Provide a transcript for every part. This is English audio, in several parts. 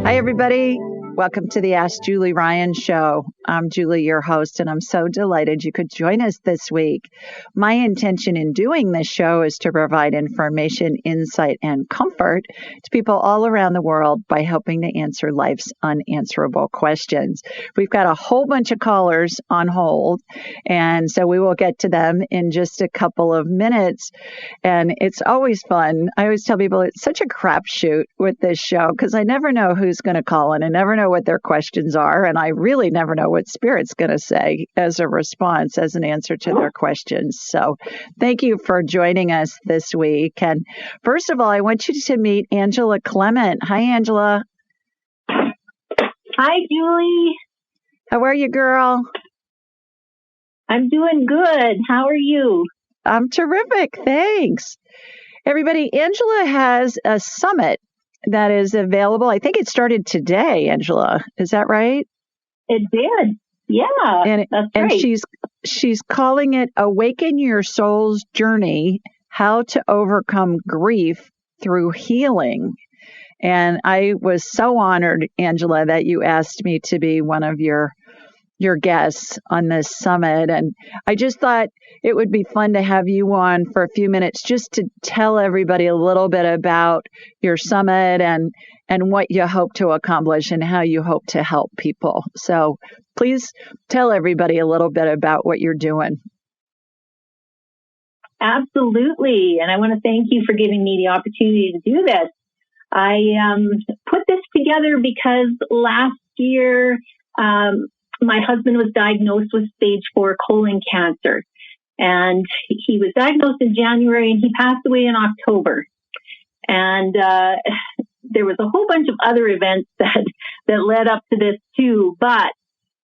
Hi, everybody. Welcome to the Ask Julie Ryan Show. I'm Julie, your host, and I'm so delighted you could join us this week. My intention in doing this show is to provide information, insight, and comfort to people all around the world by helping to answer life's unanswerable questions. We've got a whole bunch of callers on hold, and so we will get to them in just a couple of minutes. And it's always fun. I always tell people it's such a crapshoot with this show because I never know who's going to call in. I never know what their questions are, and I really never know what Spirit's going to say as a response, as an answer to their questions. So thank you for joining us this week. And first of all, I want you to meet Angela Clement. Hi, Angela. Hi, Julie. How are you, girl? I'm doing good. How are you? I'm terrific. Thanks. Everybody, Angela has a summit that is available. I think it started today, Angela. Is that right? It did. Yeah, that's and right. she's calling it Awaken Your Soul's Journey, How to Overcome Grief Through Healing. And I was so honored, Angela, that you asked me to be one of your guests on this summit. And I just thought it would be fun to have you on for a few minutes just to tell everybody a little bit about your summit and what you hope to accomplish and how you hope to help people. So please tell everybody a little bit about what you're doing. Absolutely. And I want to thank you for giving me the opportunity to do this. I put this together because last year, my husband was diagnosed with stage 4 colon cancer, and he was diagnosed in January and he passed away in October. And there was a whole bunch of other events that led up to this too. But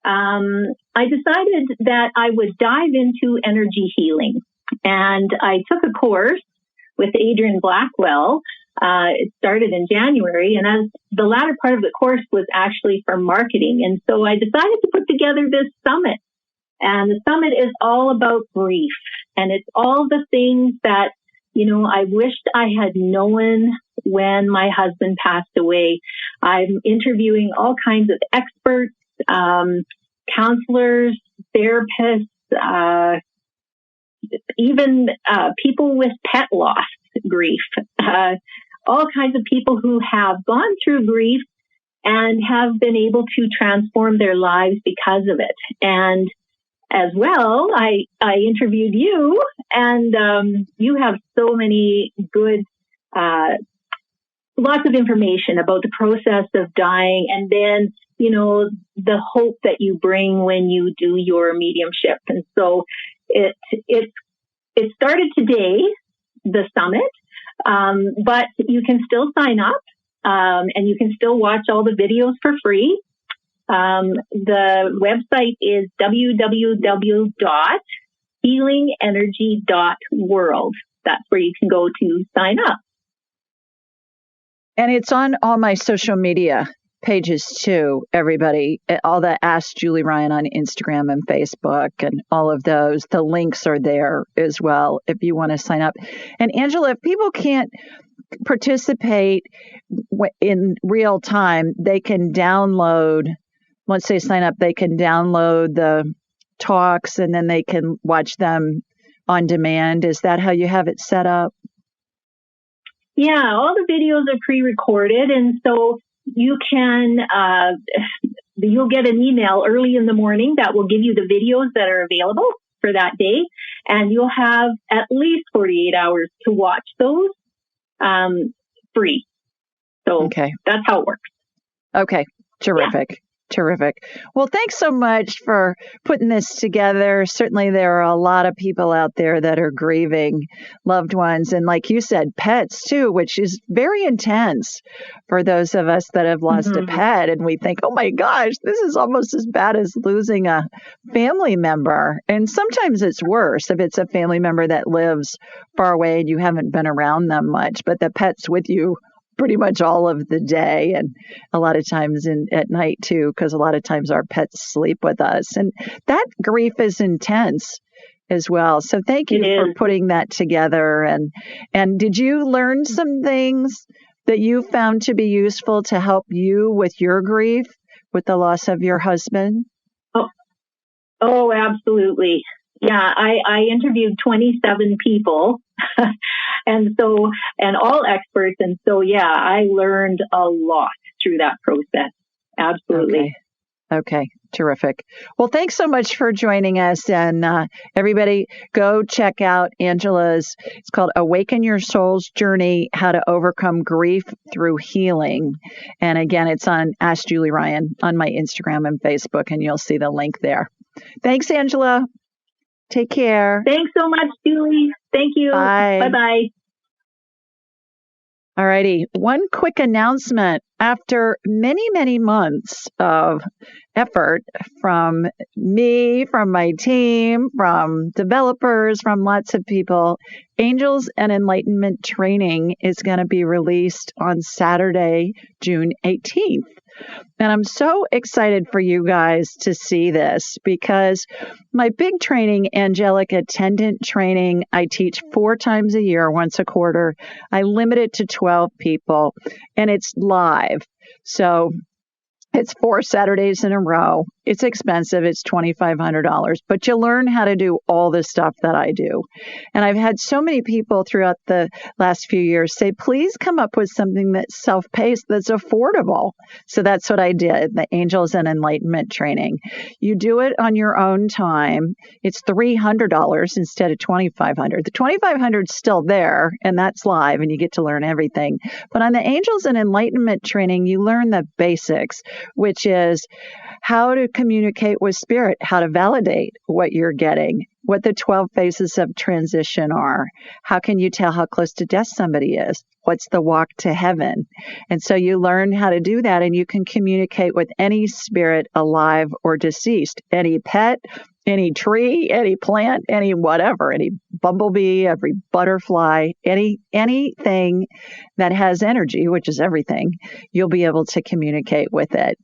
I decided that I would dive into energy healing, and I took a course with Adrian Blackwell. It started in January, and as the latter part of the course was actually for marketing. And so I decided to put together this summit. And the summit is all about grief. And it's all the things that, I wished I had known when my husband passed away. I'm interviewing all kinds of experts, counselors, therapists, even people with pet loss grief. All kinds of people who have gone through grief and have been able to transform their lives because of it. And as well, I interviewed you, and you have so many good, lots of information about the process of dying, and then, the hope that you bring when you do your mediumship. And so it started today, the summit. But you can still sign up, and you can still watch all the videos for free. The website is www.healingenergy.world. That's where you can go to sign up. And it's on all my social media pages too, everybody. All the Ask Julie Ryan on Instagram and Facebook and all of those. The links are there as well if you want to sign up. And Angela, if people can't participate in real time, they can download, once they sign up, they can download the talks and then they can watch them on demand. Is that how you have it set up? Yeah, all the videos are pre-recorded, and so you can, you'll get an email early in the morning that will give you the videos that are available for that day. And you'll have at least 48 hours to watch those, free. So okay. That's how it works. Okay. Terrific. Yeah. Terrific. Well, thanks so much for putting this together. Certainly, there are a lot of people out there that are grieving loved ones. And like you said, pets too, which is very intense for those of us that have lost a pet. And we think, oh my gosh, this is almost as bad as losing a family member. And sometimes it's worse if it's a family member that lives far away and you haven't been around them much, but the pet's with you pretty much all of the day, and a lot of times at night too, because a lot of times our pets sleep with us. And that grief is intense as well. So thank you for putting that together. And did you learn some things that you found to be useful to help you with your grief, with the loss of your husband? Oh, absolutely. Yeah, I interviewed 27 people and all experts. And so, yeah, I learned a lot through that process. Absolutely. Okay. Terrific. Well, thanks so much for joining us. And everybody, go check out Angela's, it's called Awaken Your Soul's Journey, How to Overcome Grief Through Healing. And again, it's on Ask Julie Ryan on my Instagram and Facebook, and you'll see the link there. Thanks, Angela. Take care. Thanks so much, Julie. Thank you. Bye. Bye-bye. All righty. One quick announcement. After many, many months of effort from me, from my team, from developers, from lots of people, Angels and Enlightenment Training is going to be released on Saturday, June 18th. And I'm so excited for you guys to see this because my big training, Angelic Attendant Training, I teach 4 times a year, once a quarter. I limit it to 12 people, and it's live. So it's 4 Saturdays in a row. It's expensive. It's $2,500, but you learn how to do all the stuff that I do. And I've had so many people throughout the last few years say, please come up with something that's self-paced, that's affordable. So that's what I did, the Angels and Enlightenment Training. You do it on your own time. It's $300 instead of $2,500. The $2,500 is still there, and that's live, and you get to learn everything. But on the Angels and Enlightenment Training, you learn the basics, which is how to communicate with spirit, how to validate what you're getting, what the 12 phases of transition are. How can you tell how close to death somebody is? What's the walk to heaven? And so you learn how to do that, and you can communicate with any spirit, alive or deceased, any pet, any tree, any plant, any whatever, any bumblebee, every butterfly, anything that has energy, which is everything, you'll be able to communicate with it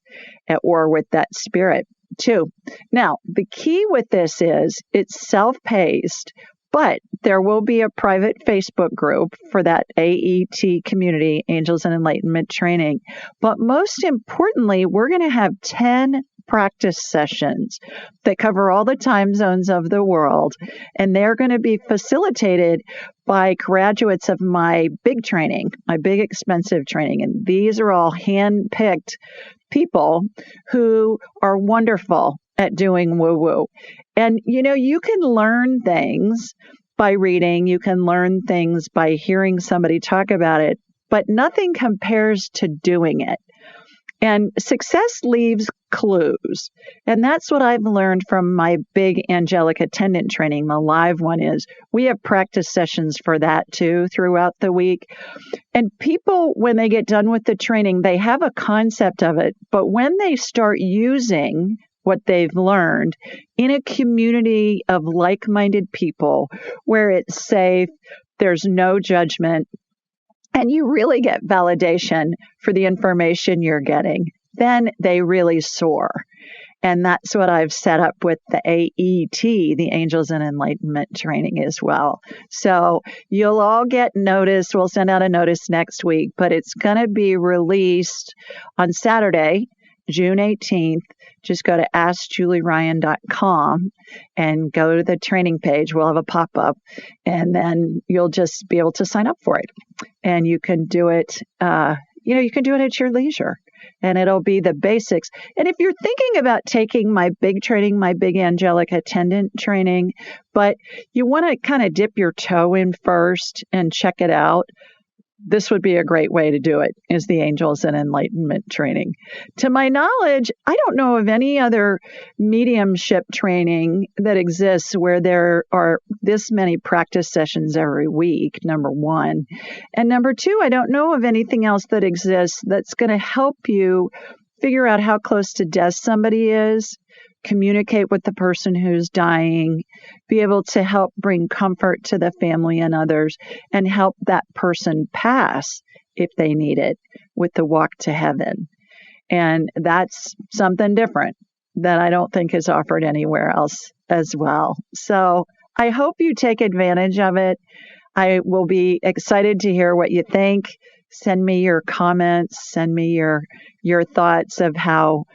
or with that spirit too. Now, the key with this is it's self-paced, but there will be a private Facebook group for that AET community, Angels and Enlightenment Training. But most importantly, we're going to have 10 practice sessions that cover all the time zones of the world. And they're going to be facilitated by graduates of my big training, my big expensive training. And these are all hand-picked people who are wonderful at doing woo-woo. And, you can learn things by reading. You can learn things by hearing somebody talk about it, but nothing compares to doing it. And success leaves clues. And that's what I've learned from my big Angelic Attendant Training. The live one is we have practice sessions for that too throughout the week. And people, when they get done with the training, they have a concept of it. But when they start using what they've learned in a community of like-minded people where it's safe, there's no judgment, and you really get validation for the information you're getting, then they really soar. And that's what I've set up with the AET, the Angels and Enlightenment Training as well. So you'll all get notice. We'll send out a notice next week, but it's going to be released on Saturday, June 18th. Just go to AskJulieRyan.com and go to the training page. We'll have a pop-up, and then you'll just be able to sign up for it. And you can do it, you can do it at your leisure, and it'll be the basics. And if you're thinking about taking my big training, my big Angelic Attendant Training, but you want to kind of dip your toe in first and check it out, this would be a great way to do it, is the Angels and Enlightenment Training. To my knowledge, I don't know of any other mediumship training that exists where there are this many practice sessions every week, number one. And number two, I don't know of anything else that exists that's going to help you figure out how close to death somebody is, communicate with the person who's dying, be able to help bring comfort to the family and others, and help that person pass if they need it with the walk to heaven. And that's something different that I don't think is offered anywhere else as well. So I hope you take advantage of it. I will be excited to hear what you think. Send me your comments. Send me your thoughts of how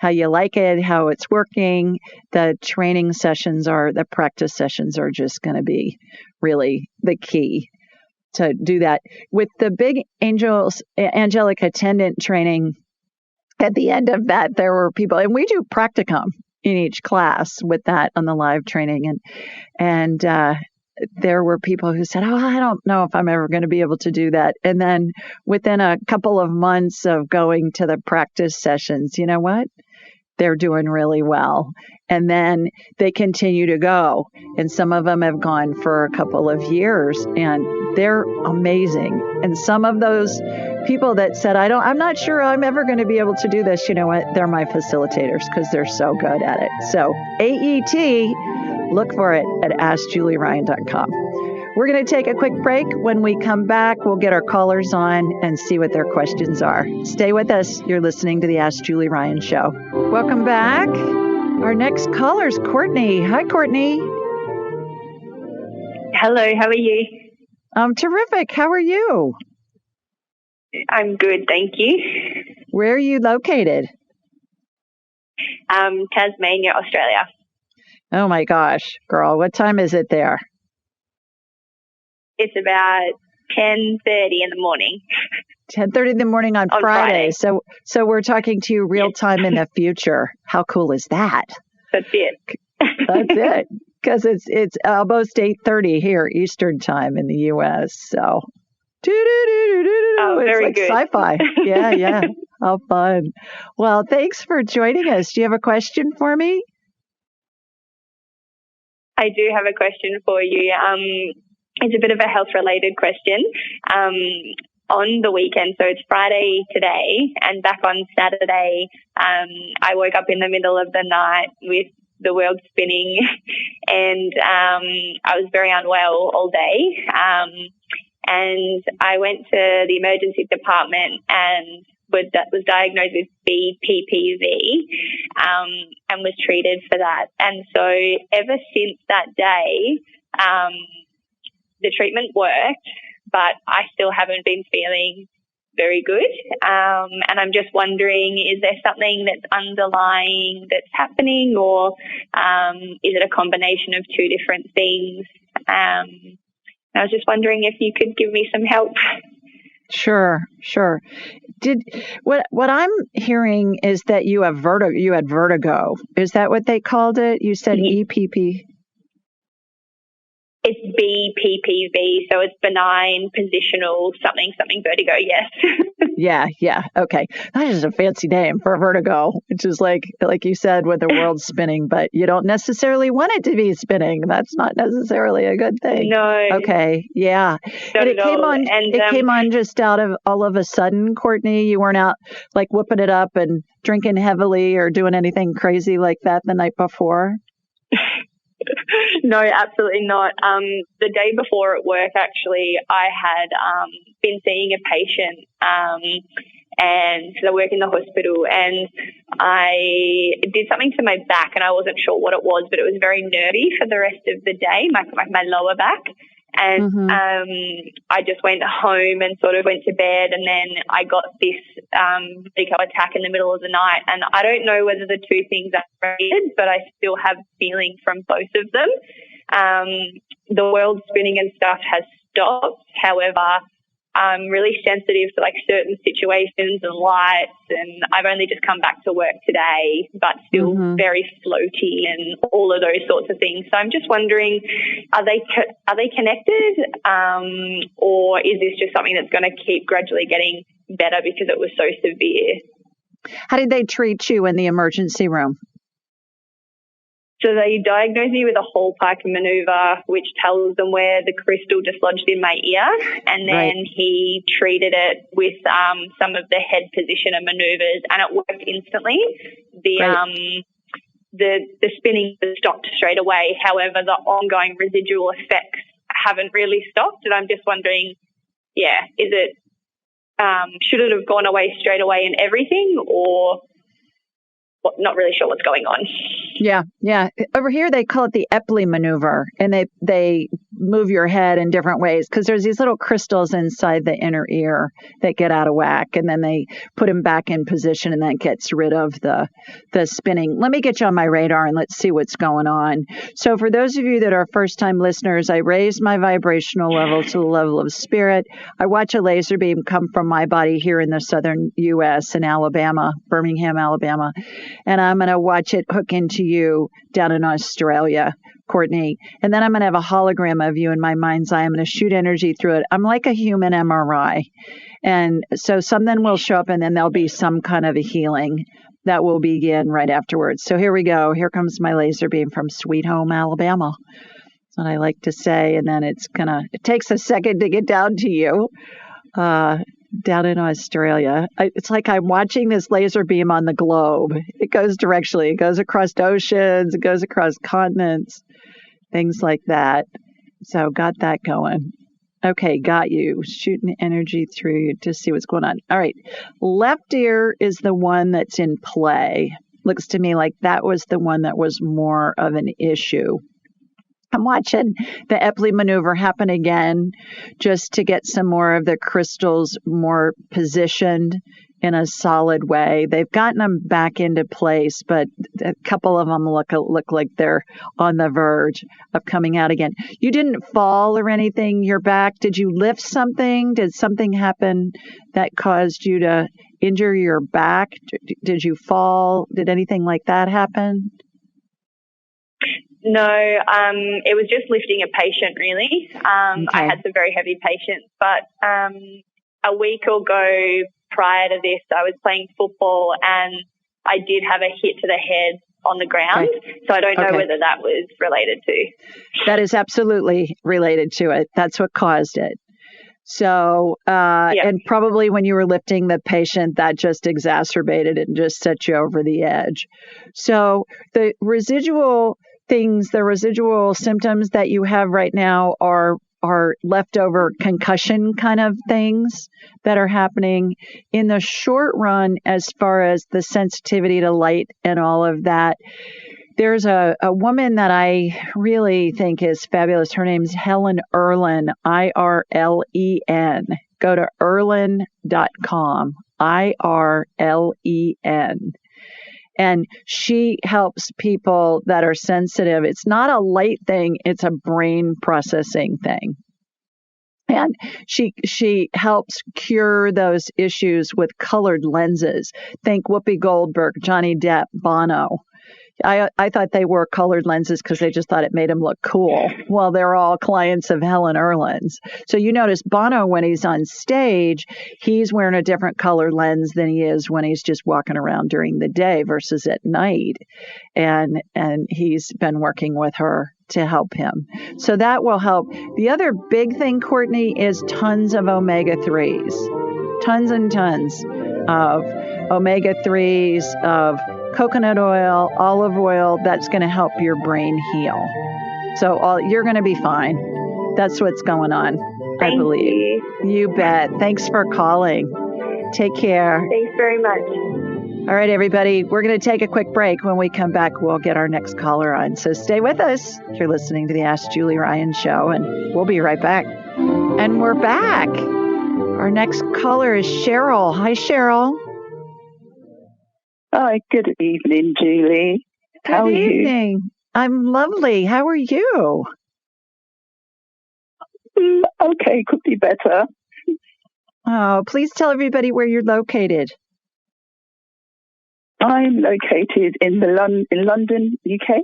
you like it, how it's working. The the practice sessions are just going to be really the key to do that. With the big angelic attendant training, at the end of that, there were people, and we do practicum in each class with that on the live training. And there were people who said, I don't know if I'm ever going to be able to do that. And then within a couple of months of going to the practice sessions, you know what? They're doing really well. And then they continue to go. And some of them have gone for a couple of years, and they're amazing. And some of those people that said, I'm not sure I'm ever going to be able to do this, you know what? They're my facilitators because they're so good at it. So AET, look for it at AskJulieRyan.com. We're going to take a quick break. When we come back, we'll get our callers on and see what their questions are. Stay with us. You're listening to the Ask Julie Ryan Show. Welcome back. Our next caller is Courtney. Hi, Courtney. Hello, how are you? I'm terrific. How are you? I'm good, thank you. Where are you located? Tasmania, Australia. Oh my gosh, girl, what time is it there? It's about 10:30 in the morning. 10:30 in the morning on Friday. So we're talking to you real time in the future. How cool is that? That's it. That's it. Because it's almost 8:30 here Eastern time in the U.S. So it's very like good. Sci-fi. Yeah. How fun. Well, thanks for joining us. Do you have a question for me? I do have a question for you. It's a bit of a health-related question. On the weekend, so it's Friday today, and back on Saturday, I woke up in the middle of the night with the world spinning, and I was very unwell all day. And I went to the emergency department and was diagnosed with BPPV and was treated for that. And so ever since that day, the treatment worked, but I still haven't been feeling very good. And I'm just wondering, is there something that's underlying that's happening, or is it a combination of two different things? I was just wondering if you could give me some help. Sure. What I'm hearing is that you have you had vertigo. Is that what they called it? You said EPP. It's BPPV, so it's benign positional something vertigo, yes. Yeah. Okay. That is a fancy name for vertigo, which is like you said, with the world spinning, but you don't necessarily want it to be spinning. That's not necessarily a good thing. No. Okay. Yeah. Not it came on. It came on just out of all of a sudden, Courtney. You weren't out like whipping it up and drinking heavily or doing anything crazy like that the night before. No, absolutely not. The day before at work, actually, I had been seeing a patient, and I work in the hospital, and I did something to my back, and I wasn't sure what it was, but it was very nervy for the rest of the day, my lower back. And I just went home and sort of went to bed, and then I got this Vertigo attack in the middle of the night. And I don't know whether the two things are related, but I still have feeling from both of them. The world spinning and stuff has stopped. However, I'm really sensitive to like certain situations and lights, and I've only just come back to work today, but still very floaty and all of those sorts of things. So I'm just wondering, are they connected, or is this just something that's going to keep gradually getting better because it was so severe? How did they treat you in the emergency room? So they diagnosed me with a Hall-Pike maneuver, which tells them where the crystal dislodged in my ear, and then he treated it with some of the head positioner maneuvers, and it worked instantly. The spinning stopped straight away. However, the ongoing residual effects haven't really stopped, and I'm just wondering, is it should it have gone away straight away in everything, or not really sure what's going on? Yeah. Over here, they call it the Epley maneuver, and they move your head in different ways, because there's these little crystals inside the inner ear that get out of whack, and then they put them back in position, and that gets rid of the spinning. Let me get you on my radar and let's see what's going on. So for those of you that are first-time listeners, I raise my vibrational level to the level of spirit. I watch a laser beam come from my body here in the southern U.S. in Alabama, Birmingham, Alabama, and I'm going to watch it hook into you down in Australia, Courtney. And then I'm going to have a hologram of you in my mind's eye. I'm going to shoot energy through it. I'm like a human MRI. And so something will show up, and then there'll be some kind of a healing that will begin right afterwards. So here we go. Here comes my laser beam from Sweet Home, Alabama. That's what I like to say. And then it takes a second to get down to you. Down in Australia. It's like I'm watching this laser beam on the globe. It goes directionally. It goes across oceans. It goes across continents, things like that. So got that going. Okay, got you. Shooting energy through you to see what's going on. All right. Left ear is the one that's in play. Looks to me like that was the one that was more of an issue. I'm watching the Epley maneuver happen again just to get some more of the crystals more positioned in a solid way. They've gotten them back into place, but a couple of them look like they're on the verge of coming out again. You didn't fall or anything. You're back. Did you lift something? Did something happen that caused you to injure your back? Did you fall? Did anything like that happen? No, it was just lifting a patient, really. Okay. I had some very heavy patients, but a week ago prior to this, I was playing football and I did have a hit to the head on the ground. Okay. So I don't know whether that was related to. That is absolutely related to it. That's what caused it. So, and probably when you were lifting the patient, that just exacerbated it and just set you over the edge. So the residual symptoms that you have right now are leftover concussion kind of things that are happening in the short run. As far as the sensitivity to light and all of that, there's a woman that I really think is fabulous. Her name's Helen Irlen, IRLEN. Go to Irlen.com, IRLEN. And she helps people that are sensitive. It's not a light thing. It's a brain processing thing. And she helps cure those issues with colored lenses. Think Whoopi Goldberg, Johnny Depp, Bono. I thought they wore colored lenses because they just thought it made them look cool. Well, they're all clients of Helen Irlen's. So you notice Bono, when he's on stage, he's wearing a different color lens than he is when he's just walking around during the day versus at night. And he's been working with her to help him. So that will help. The other big thing, Courtney, is tons of omega-3s. Tons and tons of omega-3s, of coconut oil, olive oil. That's going to help your brain heal. So you're going to be fine. That's what's going on, I believe. You bet. Thanks for calling. Take care. Thanks very much. All right, everybody. We're going to take a quick break. When we come back, we'll get our next caller on. So stay with us. You're listening to the Ask Julie Ryan Show, and we'll be right back. And we're back. Our next caller is Cheryl. Hi, Cheryl. Hi, good evening, Julie. How are you? Good evening. I'm lovely. How are you? Okay, could be better. Oh, please tell everybody where you're located. I'm located in London, UK.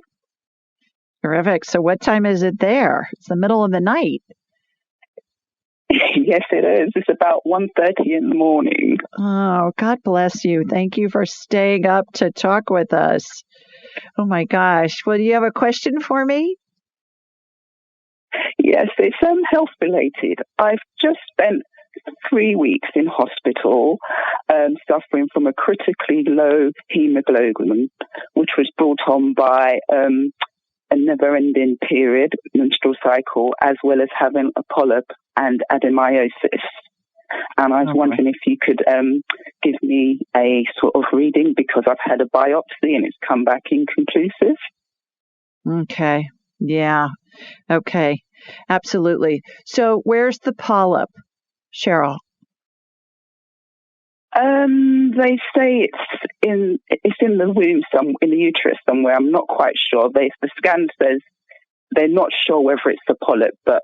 Terrific. So what time is it there? It's the middle of the night. Yes, it is. It's about 1:30 in the morning. Oh, God bless you. Thank you for staying up to talk with us. Oh, my gosh. Well, do you have a question for me? Yes, it's health related. I've just spent 3 weeks in hospital suffering from a critically low hemoglobin, which was brought on by a never-ending period, menstrual cycle, as well as having a polyp and adenomyosis. And I was wondering if you could give me a sort of reading, because I've had a biopsy and it's come back inconclusive. Okay. Yeah. Okay. Absolutely. So where's the polyp, Cheryl? They say it's in the womb, in the uterus somewhere. I'm not quite sure. The scan says they're not sure whether it's the polyp, but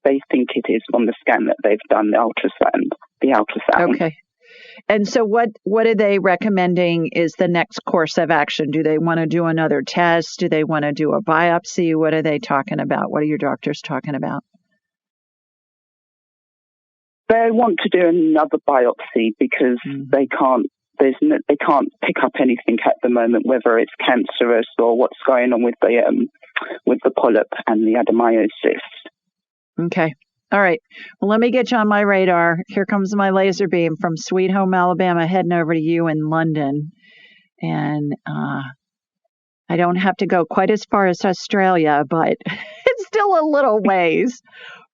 they think it is from the scan that they've done, the ultrasound. Okay. And so what are they recommending is the next course of action? Do they want to do another test? Do they want to do a biopsy? What are they talking about? What are your doctors talking about? They want to do another biopsy because they can't pick up anything at the moment, whether it's cancerous or what's going on with the polyp and the adenomyosis. Okay. All right. Well, let me get you on my radar. Here comes my laser beam from Sweet Home, Alabama, heading over to you in London. And I don't have to go quite as far as Australia, but it's still a little ways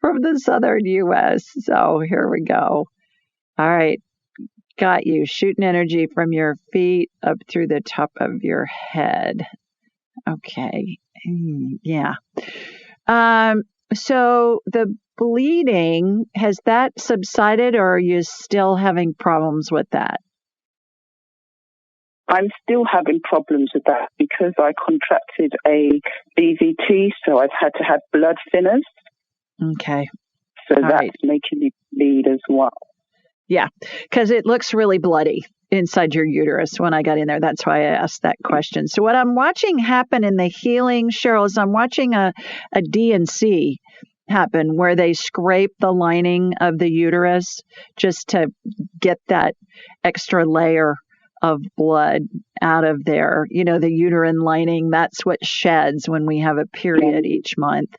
from the southern U.S. So here we go. All right. Got you. Shooting energy from your feet up through the top of your head. Okay. Yeah. So the bleeding, has that subsided, or are you still having problems with that? I'm still having problems with that because I contracted a DVT, so I've had to have blood thinners. Okay. So that's making me bleed as well. Yeah, because it looks really bloody inside your uterus when I got in there. That's why I asked that question. So what I'm watching happen in the healing, Cheryl, is I'm watching a D&C happen where they scrape the lining of the uterus just to get that extra layer of blood out of there. You know, the uterine lining, that's what sheds when we have a period each month.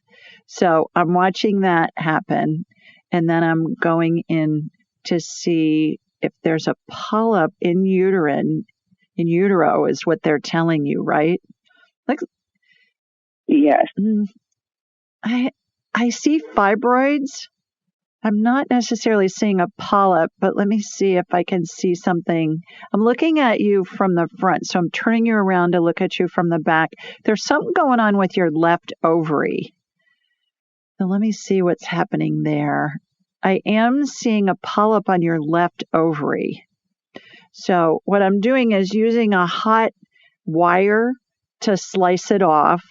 So I'm watching that happen, and then I'm going in to see if there's a polyp in utero is what they're telling you, right? Like, yes. I see fibroids. I'm not necessarily seeing a polyp, but let me see if I can see something. I'm looking at you from the front, so I'm turning you around to look at you from the back. There's something going on with your left ovary. So let me see what's happening there. I am seeing a polyp on your left ovary. So what I'm doing is using a hot wire to slice it off.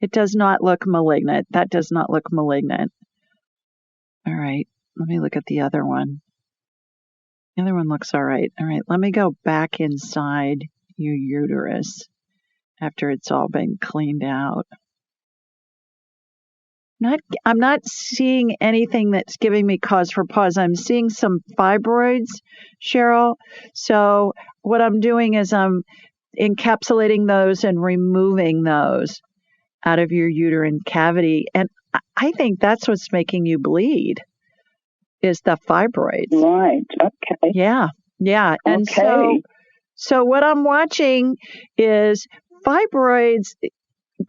It does not look malignant. That does not look malignant. All right, let me look at the other one. The other one looks all right. All right, let me go back inside your uterus after it's all been cleaned out. I'm not seeing anything that's giving me cause for pause. I'm seeing some fibroids, Cheryl. So what I'm doing is I'm encapsulating those and removing those out of your uterine cavity. And I think that's what's making you bleed is the fibroids. Right. Okay. Yeah. Yeah. And so what I'm watching is fibroids.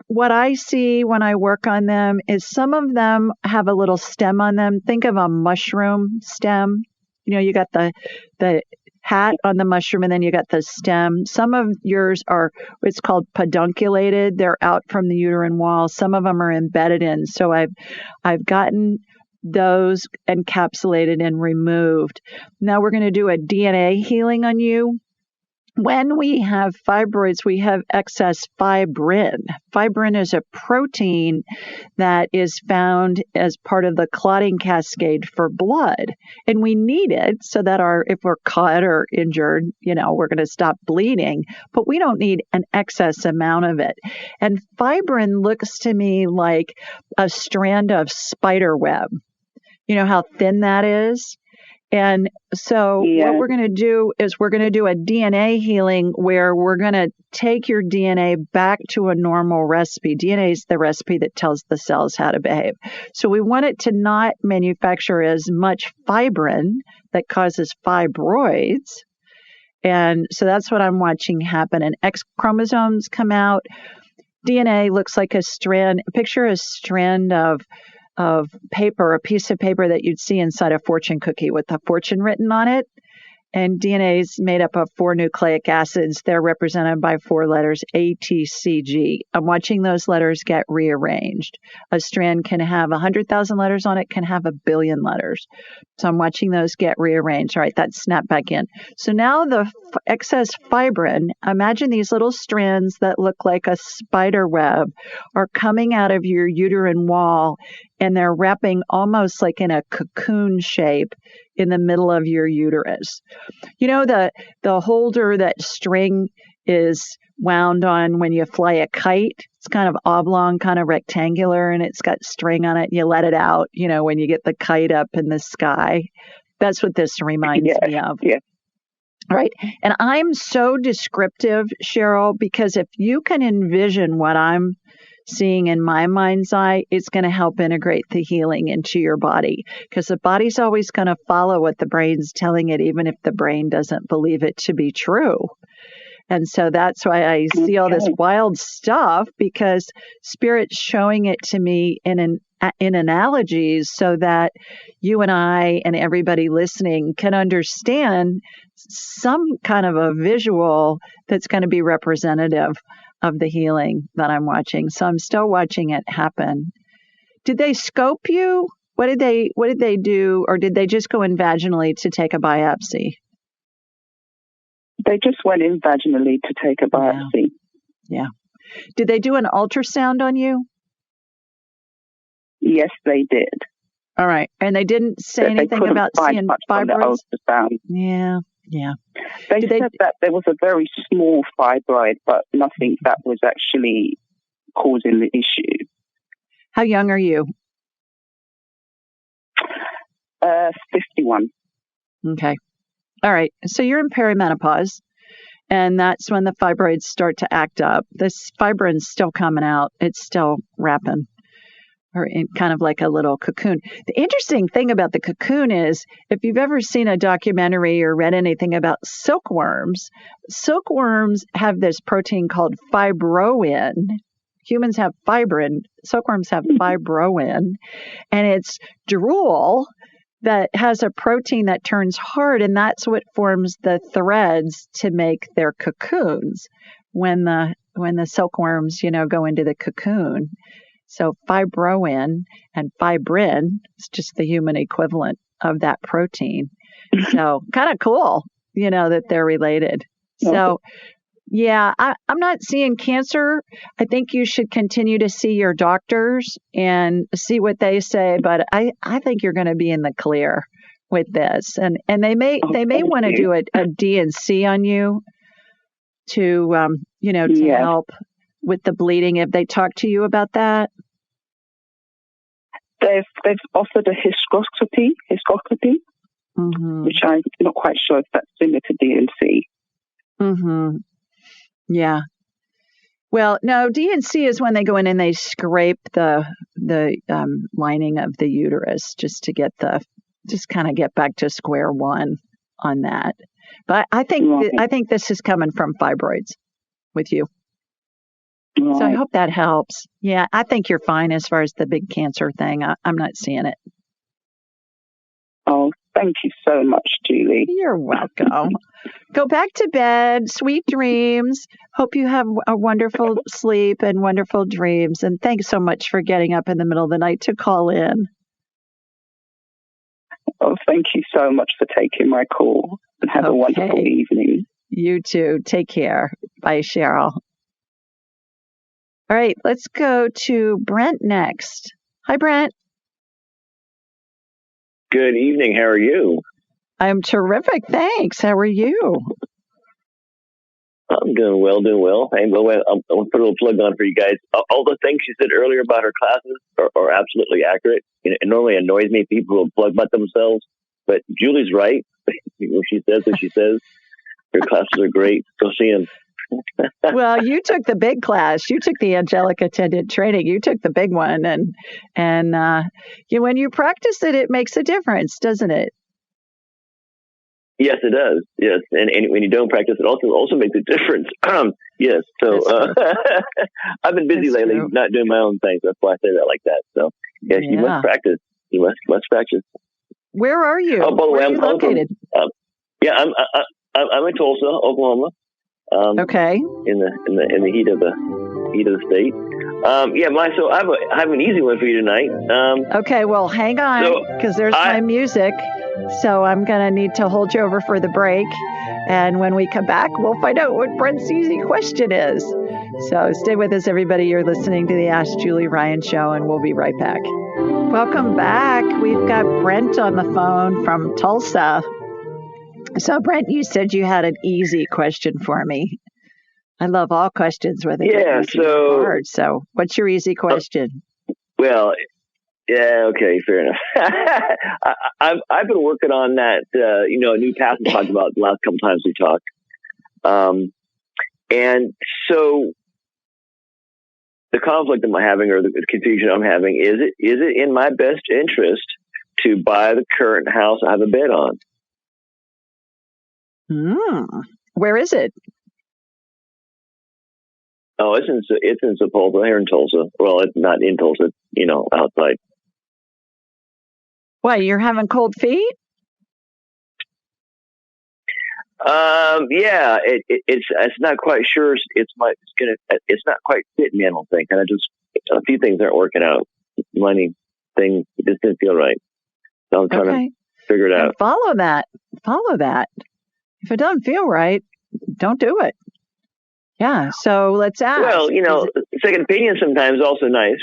What I see when I work on them is some of them have a little stem on them. Think of a mushroom stem. You know, you got the hat on the mushroom and then you got the stem. Some of yours are, it's called pedunculated. They're out from the uterine wall. Some of them are embedded in. So I've gotten those encapsulated and removed. Now we're going to do a DNA healing on you. When we have fibroids, we have excess fibrin. Fibrin is a protein that is found as part of the clotting cascade for blood. And we need it so that if we're cut or injured, we're going to stop bleeding. But we don't need an excess amount of it. And fibrin looks to me like a strand of spider web. You know how thin that is? And so what we're going to do is we're going to do a DNA healing where we're going to take your DNA back to a normal recipe. DNA is the recipe that tells the cells how to behave. So we want it to not manufacture as much fibrin that causes fibroids. And so that's what I'm watching happen. And X chromosomes come out. DNA looks like a strand. Picture a strand of paper, a piece of paper that you'd see inside a fortune cookie with a fortune written on it. And DNA is made up of 4 nucleic acids. They're represented by 4 letters, A, T, C, G. I'm watching those letters get rearranged. A strand can have 100,000 letters on it, can have 1 billion letters. So I'm watching those get rearranged. All right, that's snapped back in. So now the excess fibrin, imagine these little strands that look like a spider web are coming out of your uterine wall, and they're wrapping almost like in a cocoon shape in the middle of your uterus. You know, the holder that string is wound on when you fly a kite? It's kind of oblong, kind of rectangular, and it's got string on it. You let it out, you know, when you get the kite up in the sky. That's what this reminds me of. Yeah. Right. And I'm so descriptive, Cheryl, because if you can envision what I'm seeing in my mind's eye, it's going to help integrate the healing into your body, because the body's always going to follow what the brain's telling it, even if the brain doesn't believe it to be true. And so that's why I see all this wild stuff, because Spirit's showing it to me in analogies so that you and I and everybody listening can understand some kind of a visual that's going to be representative of the healing that I'm watching. So I'm still watching it happen. Did they scope you? What did they do? Or did they just go in vaginally to take a biopsy? They just went in vaginally to take a biopsy. Yeah. Did they do an ultrasound on you? Yes, they did. All right. And they didn't say anything about seeing fibroids? Yeah. They said that there was a very small fibroid, but nothing that was actually causing the issue. How young are you? 51. Okay. All right. So you're in perimenopause, and that's when the fibroids start to act up. This fibrin's still coming out. It's still wrapping, or in kind of like a little cocoon. The interesting thing about the cocoon is, if you've ever seen a documentary or read anything about silkworms have this protein called fibroin. Humans have fibrin. Silkworms have fibroin, and it's drool that has a protein that turns hard, and that's what forms the threads to make their cocoons when the silkworms, go into the cocoon. So fibroin and fibrin is just the human equivalent of that protein. So kind of cool, that they're related. So yeah, I'm not seeing cancer. I think you should continue to see your doctors and see what they say. But I think you're going to be in the clear with this. And they may want to do a D&C on you to, to help with the bleeding. Have they talked to you about that? They've offered a hysteroscopy, which I'm not quite sure if that's similar to D&C. Mm-hmm. Yeah. Well, no, D&C is when they go in and they scrape the lining of the uterus just to get kind of get back to square one on that. But I think this is coming from fibroids with you. Right. So I hope that helps. Yeah, I think you're fine as far as the big cancer thing. I'm not seeing it. Oh, thank you so much, Julie. You're welcome. Go back to bed. Sweet dreams. Hope you have a wonderful sleep and wonderful dreams. And thanks so much for getting up in the middle of the night to call in. Oh, thank you so much for taking my call. And have a wonderful evening. You too. Take care. Bye, Cheryl. All right, let's go to Brent next. Hi, Brent. Good evening. How are you? I'm terrific. Thanks. How are you? I'm doing well. Hey, I'm going to put a little plug on for you guys. All the things she said earlier about her classes are absolutely accurate. It normally annoys me people who plug about themselves, but Julie's right. When she says what she says, her classes are great. Go see them. Well, you took the big class. You took the angelic attendant training. You took the big one, and when you practice it, it makes a difference, doesn't it? Yes, it does. Yes, and when you don't practice, it also makes a difference. Yes. So I've been busy lately, not doing my own thing. That's why I say that like that. So yes, you must practice. You must practice. Where are you? Oh, by the way, Where are you located? Yeah, I'm in Tulsa, Oklahoma. Okay. In the heat of the state. So I have an easy one for you tonight. Okay, well, hang on, because there's my music. So I'm going to need to hold you over for the break. And when we come back, we'll find out what Brent's easy question is. So stay with us, everybody. You're listening to the Ask Julie Ryan Show, and we'll be right back. Welcome back. We've got Brent on the phone from Tulsa. So, Brent, you said you had an easy question for me. I love all questions, whether they're easy or hard. So, what's your easy question? Well, yeah, okay, fair enough. I've been working on that, a new path we talked about the last couple times we talked. And so the conflict I'm having, or the confusion I'm having, is it in my best interest to buy the current house I have a bid on? Where is it? Oh, it's in Sepulveda, here in Tulsa. Well, it's not in Tulsa, outside. Why, you're having cold feet? Yeah, it's not quite sure. It's not quite fitting me, I don't think. And a few things aren't working out. Money thing, it just didn't feel right. So I'm trying to figure it out. Follow that. If it doesn't feel right, don't do it. Yeah. So let's ask. Well, second opinion sometimes also nice.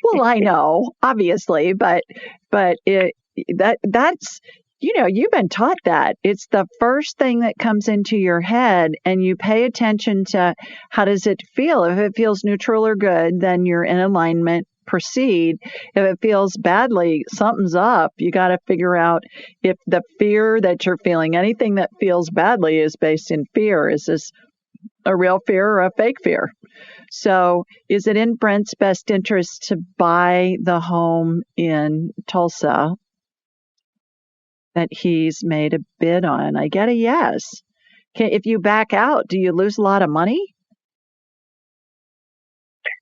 Well, I know, obviously, but that's, you've been taught that. It's the first thing that comes into your head, and you pay attention to how does it feel. If it feels neutral or good, then you're in alignment. Proceed. If it feels badly, something's up. You got to figure out if the fear that you're feeling, anything that feels badly, is based in fear. Is this a real fear or a fake fear? So is it in Brent's best interest to buy the home in Tulsa that he's made a bid on? I get a yes. If you back out, do you lose a lot of money?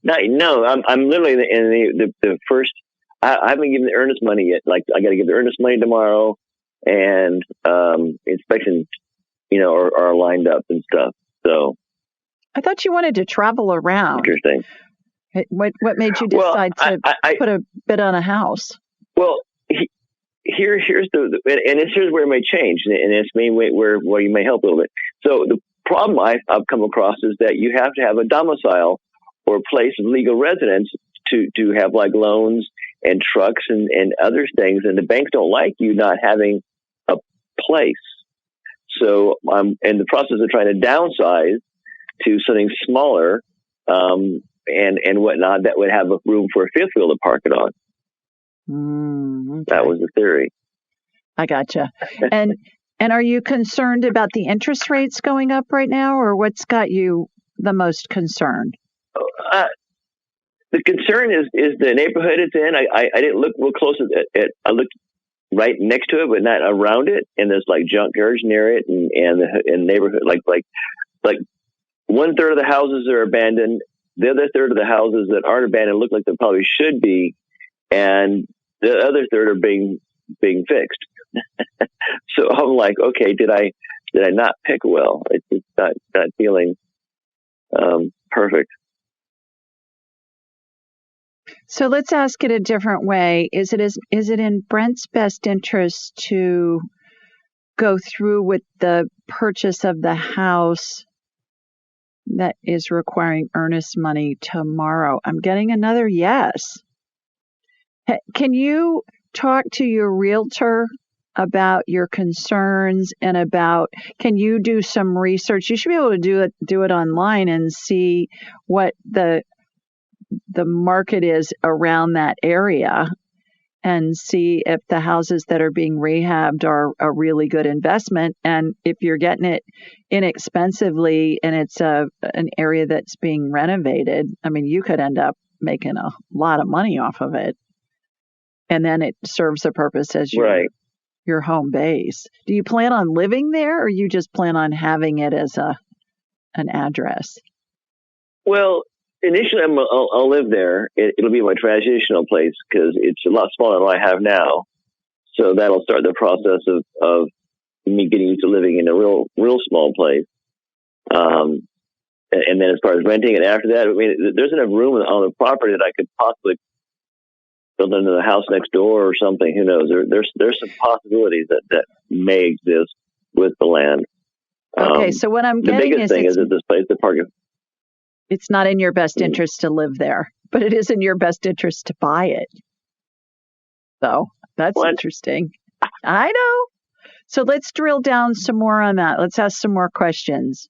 No, I'm literally in the first. I haven't given the earnest money yet. Like, I got to give the earnest money tomorrow, and inspection, are lined up and stuff. So I thought you wanted to travel around. Interesting. What made you decide to put a bid on a house? Well, here's here's where it may change, and it's where you may help a little bit. So the problem I've come across is that you have to have a domicile or place of legal residence to have like loans and trucks and other things, and the banks don't like you not having a place. So I'm in the process of trying to downsize to something smaller and whatnot that would have a room for a fifth wheel to park it on. Okay. That was the theory. I gotcha. And are you concerned about the interest rates going up right now, or what's got you the most concerned? The concern is the neighborhood it's in. I didn't look real close at it. I looked right next to it, but not around it. And there's like junkyards near it, and the neighborhood like 1/3 of the houses are abandoned. The other third of the houses that aren't abandoned look like they probably should be, and the other third are being fixed. So I'm like, okay, did I not pick well? It's not feeling perfect. So let's ask it a different way. Is it in Brent's best interest to go through with the purchase of the house that is requiring earnest money tomorrow? I'm getting another yes. Can you talk to your realtor about your concerns and can you do some research? You should be able to do it online and see what the market is around that area, and see if the houses that are being rehabbed are a really good investment. And if you're getting it inexpensively and it's an area that's being renovated, I mean, you could end up making a lot of money off of it. And then it serves a purpose as your home base. Do you plan on living there, or you just plan on having it as an address? Well, initially, I'll live there. It'll be my transitional place because it's a lot smaller than what I have now. So that'll start the process of me getting used to living in a real small place. And then as far as renting it after that, I mean, there's enough room on the property that I could possibly build into the house next door or something. Who knows? There's some possibilities that may exist with the land. Okay, so what I'm getting the biggest thing is that this place, the park. It's not in your best interest to live there, but it is in your best interest to buy it. So that's interesting. I know. So let's drill down some more on that. Let's ask some more questions.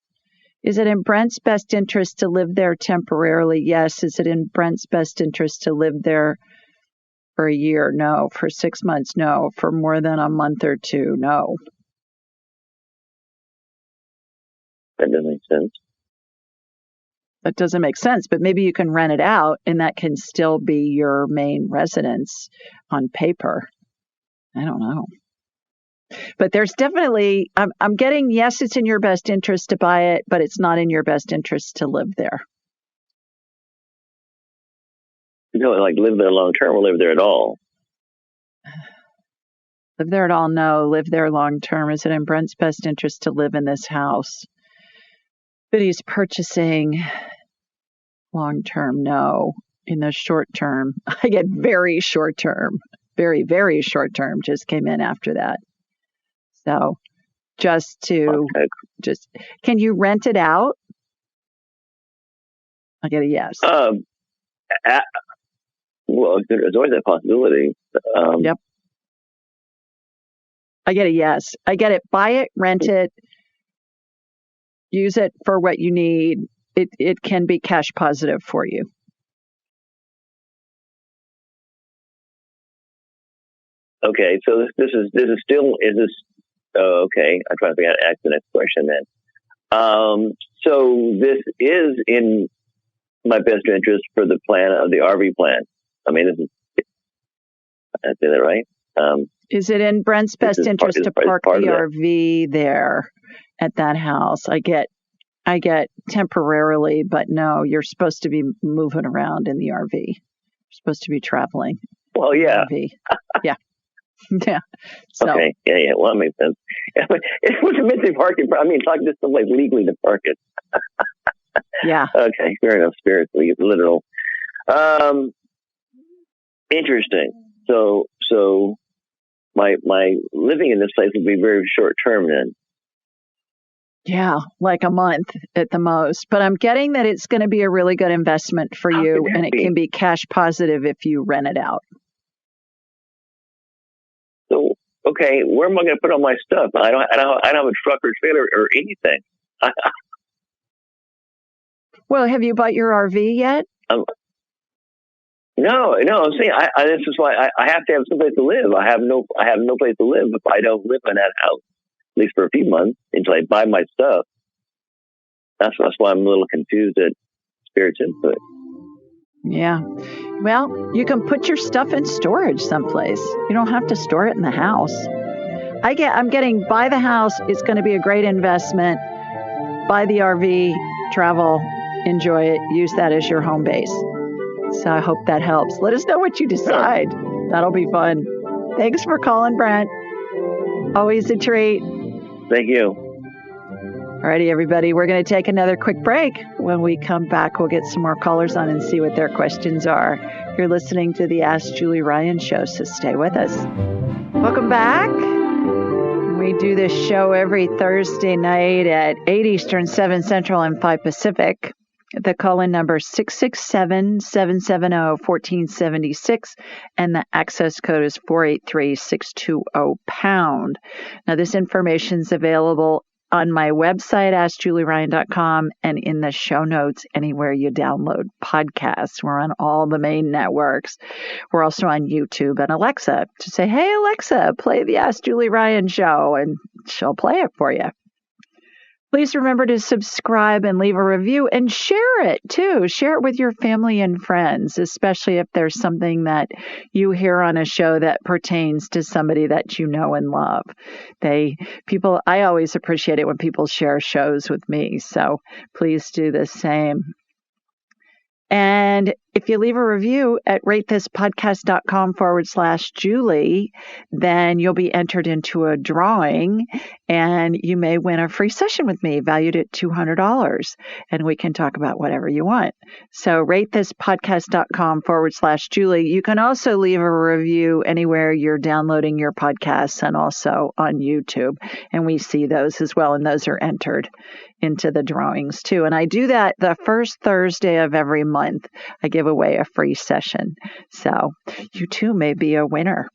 Is it in Brent's best interest to live there temporarily? Yes. Is it in Brent's best interest to live there for a year? No. For 6 months? No. For more than a month or two? No. That doesn't make sense. That doesn't make sense, but maybe you can rent it out and that can still be your main residence on paper. I don't know. But there's definitely, I'm getting, yes, it's in your best interest to buy it, but it's not in your best interest to live there. You know, like live there long term or live there at all? Live there at all? No. Live there long term. Is it in Brent's best interest to live in this house? But he's purchasing long term? No. In the short term, I get very short term. Very, very short term just came in after that. So can you rent it out? I get a yes. Well, there's always that possibility. Yep. I get a yes. I get it. Buy it, rent it, use it for what you need. It can be cash positive for you. Okay, so this is still, is this, okay, I'm trying to figure out how to ask the next question then. So this is in my best interest for the plan of the RV plan. I mean, I say that right? Is it in Brent's best interest to park the RV there at that house? I get temporarily, but no, you're supposed to be moving around in the RV. You're supposed to be traveling. Well, yeah. Yeah. Yeah. So. Okay. Yeah. Well, that makes sense. It was a missing parking. I mean, it's like just someplace legally to park it. Yeah. Okay. Fair enough. Spiritually, literal. Interesting. So my living in this place will be very short term then. Yeah, like a month at the most. But I'm getting that it's going to be a really good investment for you, and it can be cash positive if you rent it out. So, okay, where am I going to put all my stuff? I don't have a truck or trailer or anything. Well, have you bought your RV yet? No. I'm saying this is why I have to have someplace to live. I have no place to live if I don't live in that house, at least for a few months until I buy my stuff. That's why I'm a little confused at Spirit's input. Yeah. Well, you can put your stuff in storage someplace. You don't have to store it in the house. I'm getting buy the house. It's going to be a great investment. Buy the RV, travel, enjoy it, use that as your home base. So I hope that helps. Let us know what you decide. That'll be fun. Thanks for calling, Brent. Always a treat. Thank you. Alrighty, everybody. We're going to take another quick break. When we come back, we'll get some more callers on and see what their questions are. You're listening to the Ask Julie Ryan show, so stay with us. Welcome back. We do this show every Thursday night at 8 Eastern, 7 Central, and 5 Pacific. The call-in number is 667-770-1476, and the access code is 483-620#. Now, this information is available on my website, AskJulieRyan.com, and in the show notes anywhere you download podcasts. We're on all the main networks. We're also on YouTube and Alexa. Just say, hey, Alexa, play the Ask Julie Ryan show, and she'll play it for you. Please remember to subscribe and leave a review and share it too. Share it with your family and friends, especially if there's something that you hear on a show that pertains to somebody that you know and love. I always appreciate it when people share shows with me. So please do the same. And if you leave a review at ratethispodcast.com/Julie, then you'll be entered into a drawing and you may win a free session with me valued at $200, and we can talk about whatever you want. So ratethispodcast.com/Julie. You can also leave a review anywhere you're downloading your podcasts and also on YouTube. And we see those as well. And those are entered into the drawings too. And I do that the first Thursday of every month. I give away a free session. So you too may be a winner.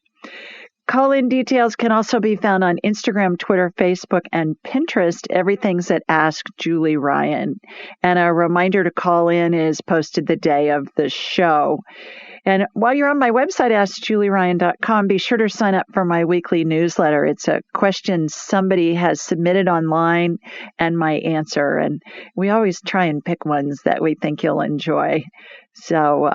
Call-in details can also be found on Instagram, Twitter, Facebook, and Pinterest. Everything's at Ask Julie Ryan. And a reminder to call in is posted the day of the show. And while you're on my website, AskJulieRyan.com, be sure to sign up for my weekly newsletter. It's a question somebody has submitted online and my answer. And we always try and pick ones that we think you'll enjoy. So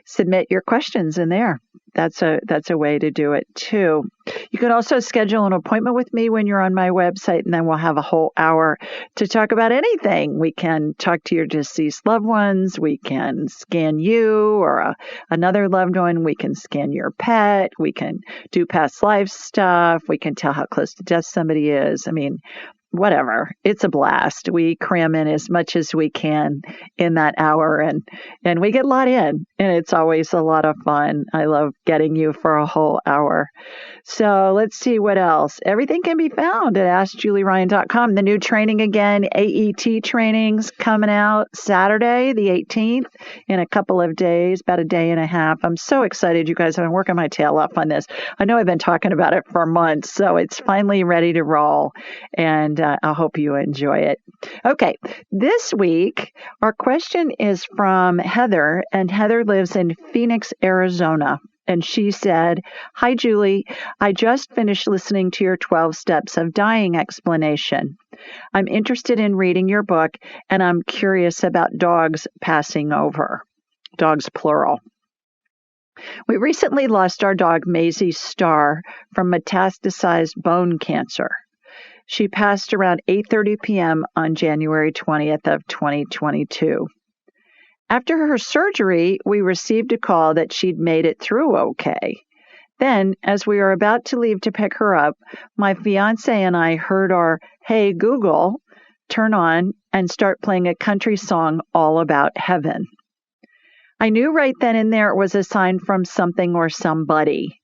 submit your questions in there. That's a way to do it too. You can also schedule an appointment with me when you're on my website, and then we'll have a whole hour to talk about anything. We can talk to your deceased loved ones. We can scan you or another loved one. We can scan your pet. We can do past life stuff. We can tell how close to death somebody is. I mean, whatever. It's a blast. We cram in as much as we can in that hour, and we get a lot in, and it's always a lot of fun. I love getting you for a whole hour. So let's see what else. Everything can be found at AskJulieRyan.com. The new training again, AET trainings coming out Saturday, the 18th, in a couple of days, about a day and a half. I'm so excited, you guys. I've been working my tail off on this. I know I've been talking about it for months, so it's finally ready to roll, and I hope you enjoy it. Okay, this week, our question is from Heather, and Heather lives in Phoenix, Arizona. And she said, "Hi, Julie. I just finished listening to your 12 Steps of Dying explanation. I'm interested in reading your book, and I'm curious about dogs passing over. Dogs, plural. We recently lost our dog, Maisie Starr, from metastasized bone cancer. She passed around 8:30 p.m. on January 20th of 2022. After her surgery, we received a call that she'd made it through okay. Then, as we were about to leave to pick her up, my fiance and I heard our Hey Google turn on and start playing a country song all about heaven. I knew right then and there it was a sign from something or somebody.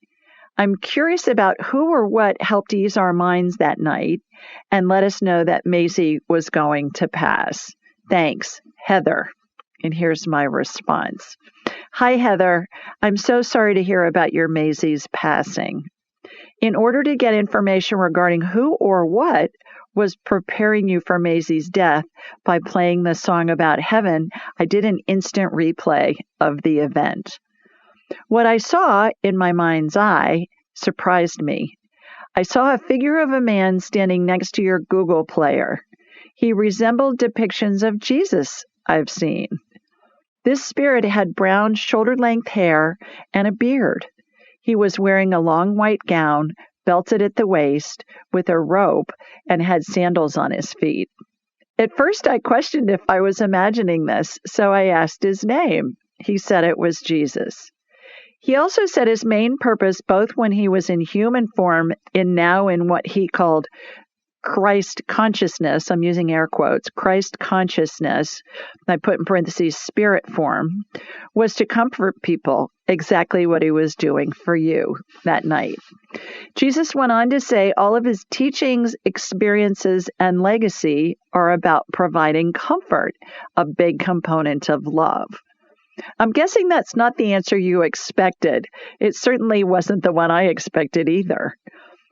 I'm curious about who or what helped ease our minds that night and let us know that Maisie was going to pass. Thanks, Heather." And here's my response. "Hi, Heather. I'm so sorry to hear about your Maisie's passing. In order to get information regarding who or what was preparing you for Maisie's death by playing the song about heaven, I did an instant replay of the event. What I saw in my mind's eye surprised me. I saw a figure of a man standing next to your Google player. He resembled depictions of Jesus I've seen. This spirit had brown shoulder-length hair and a beard. He was wearing a long white gown, belted at the waist, with a rope, and had sandals on his feet. At first I questioned if I was imagining this, so I asked his name. He said it was Jesus. He also said his main purpose, both when he was in human form and now in what he called Christ consciousness, I'm using air quotes, Christ consciousness, I put in parentheses spirit form, was to comfort people, exactly what he was doing for you that night. Jesus went on to say all of his teachings, experiences, and legacy are about providing comfort, a big component of love. I'm guessing that's not the answer you expected. It certainly wasn't the one I expected either.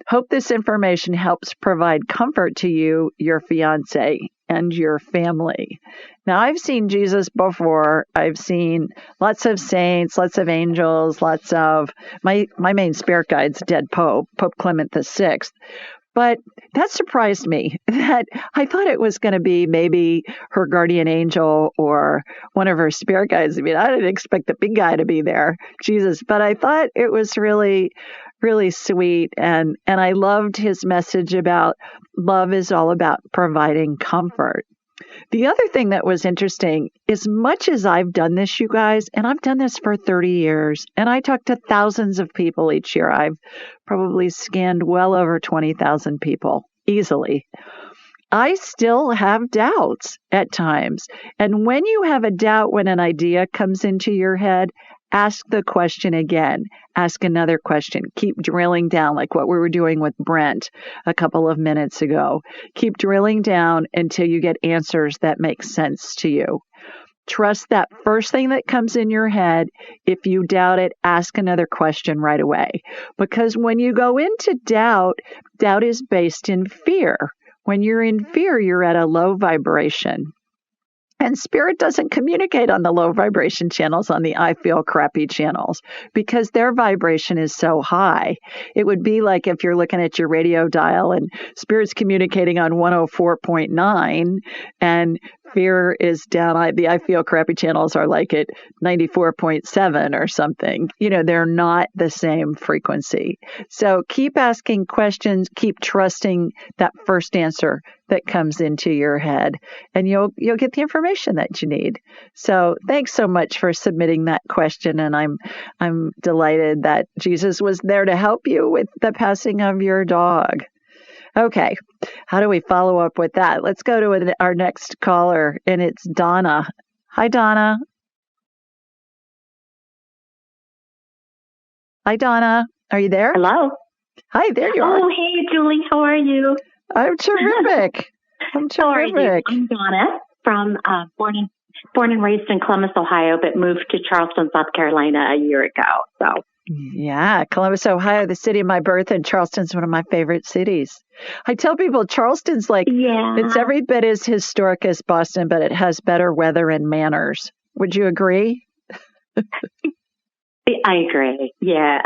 Hope this information helps provide comfort to you, your fiance, and your family. Now, I've seen Jesus before. I've seen lots of saints, lots of angels, lots of my main spirit guide's dead Pope Clement VI. But that surprised me, that I thought it was going to be maybe her guardian angel or one of her spirit guides. I mean, I didn't expect the big guy to be there, Jesus, but I thought it was really, really sweet. And I loved his message about love is all about providing comfort. The other thing that was interesting, as much as I've done this, you guys, and I've done this for 30 years, and I talk to thousands of people each year. I've probably scanned well over 20,000 people easily. I still have doubts at times. And when you have a doubt, when an idea comes into your head, ask the question again. Ask another question. Keep drilling down, like what we were doing with Brent a couple of minutes ago. Keep drilling down until you get answers that make sense to you. Trust that first thing that comes in your head. If you doubt it, ask another question right away. Because when you go into doubt, doubt is based in fear. When you're in fear, you're at a low vibration. And spirit doesn't communicate on the low vibration channels, on the I feel crappy channels, because their vibration is so high. It would be like if you're looking at your radio dial and spirit's communicating on 104.9 and fear is down. The I feel crappy channels are like at 94.7 or something. They're not the same frequency. So keep asking questions, keep trusting that first answer that comes into your head, and you'll get the information that you need. So thanks so much for submitting that question, and I'm delighted that Jesus was there to help you with the passing of your dog. Okay, how do we follow up with that? Let's go to our next caller, and it's Donna. Hi, Donna. Hi, Donna. Are you there? Hello. Hi, there you are. Oh, hey, Julie. How are you? I'm terrific. I'm terrific. How are you? I'm Donna, from born and raised in Clement, Ohio, but moved to Charleston, South Carolina a year ago. So. Yeah, Columbus, Ohio, the city of my birth, and Charleston's one of my favorite cities. I tell people Charleston's it's every bit as historic as Boston, but it has better weather and manners. Would you agree? I agree. Yeah.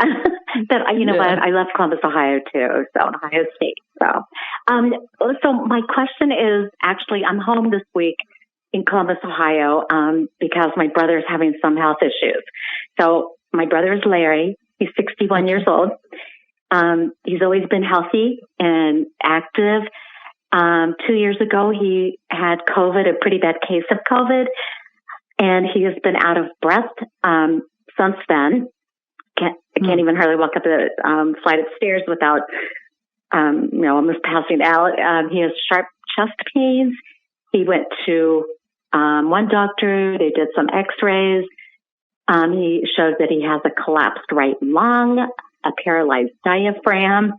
But what? I love Columbus, Ohio too. So Ohio State. So my question is actually, I'm home this week in Columbus, Ohio, because my brother's having some health issues. So my brother is Larry. He's 61 years old. He's always been healthy and active. 2 years ago, he had COVID, a pretty bad case of COVID, and he has been out of breath since then. Can't even hardly walk up the flight of stairs without, almost passing out. He has sharp chest pains. He went to one doctor. They did some x-rays. He showed that he has a collapsed right lung, a paralyzed diaphragm.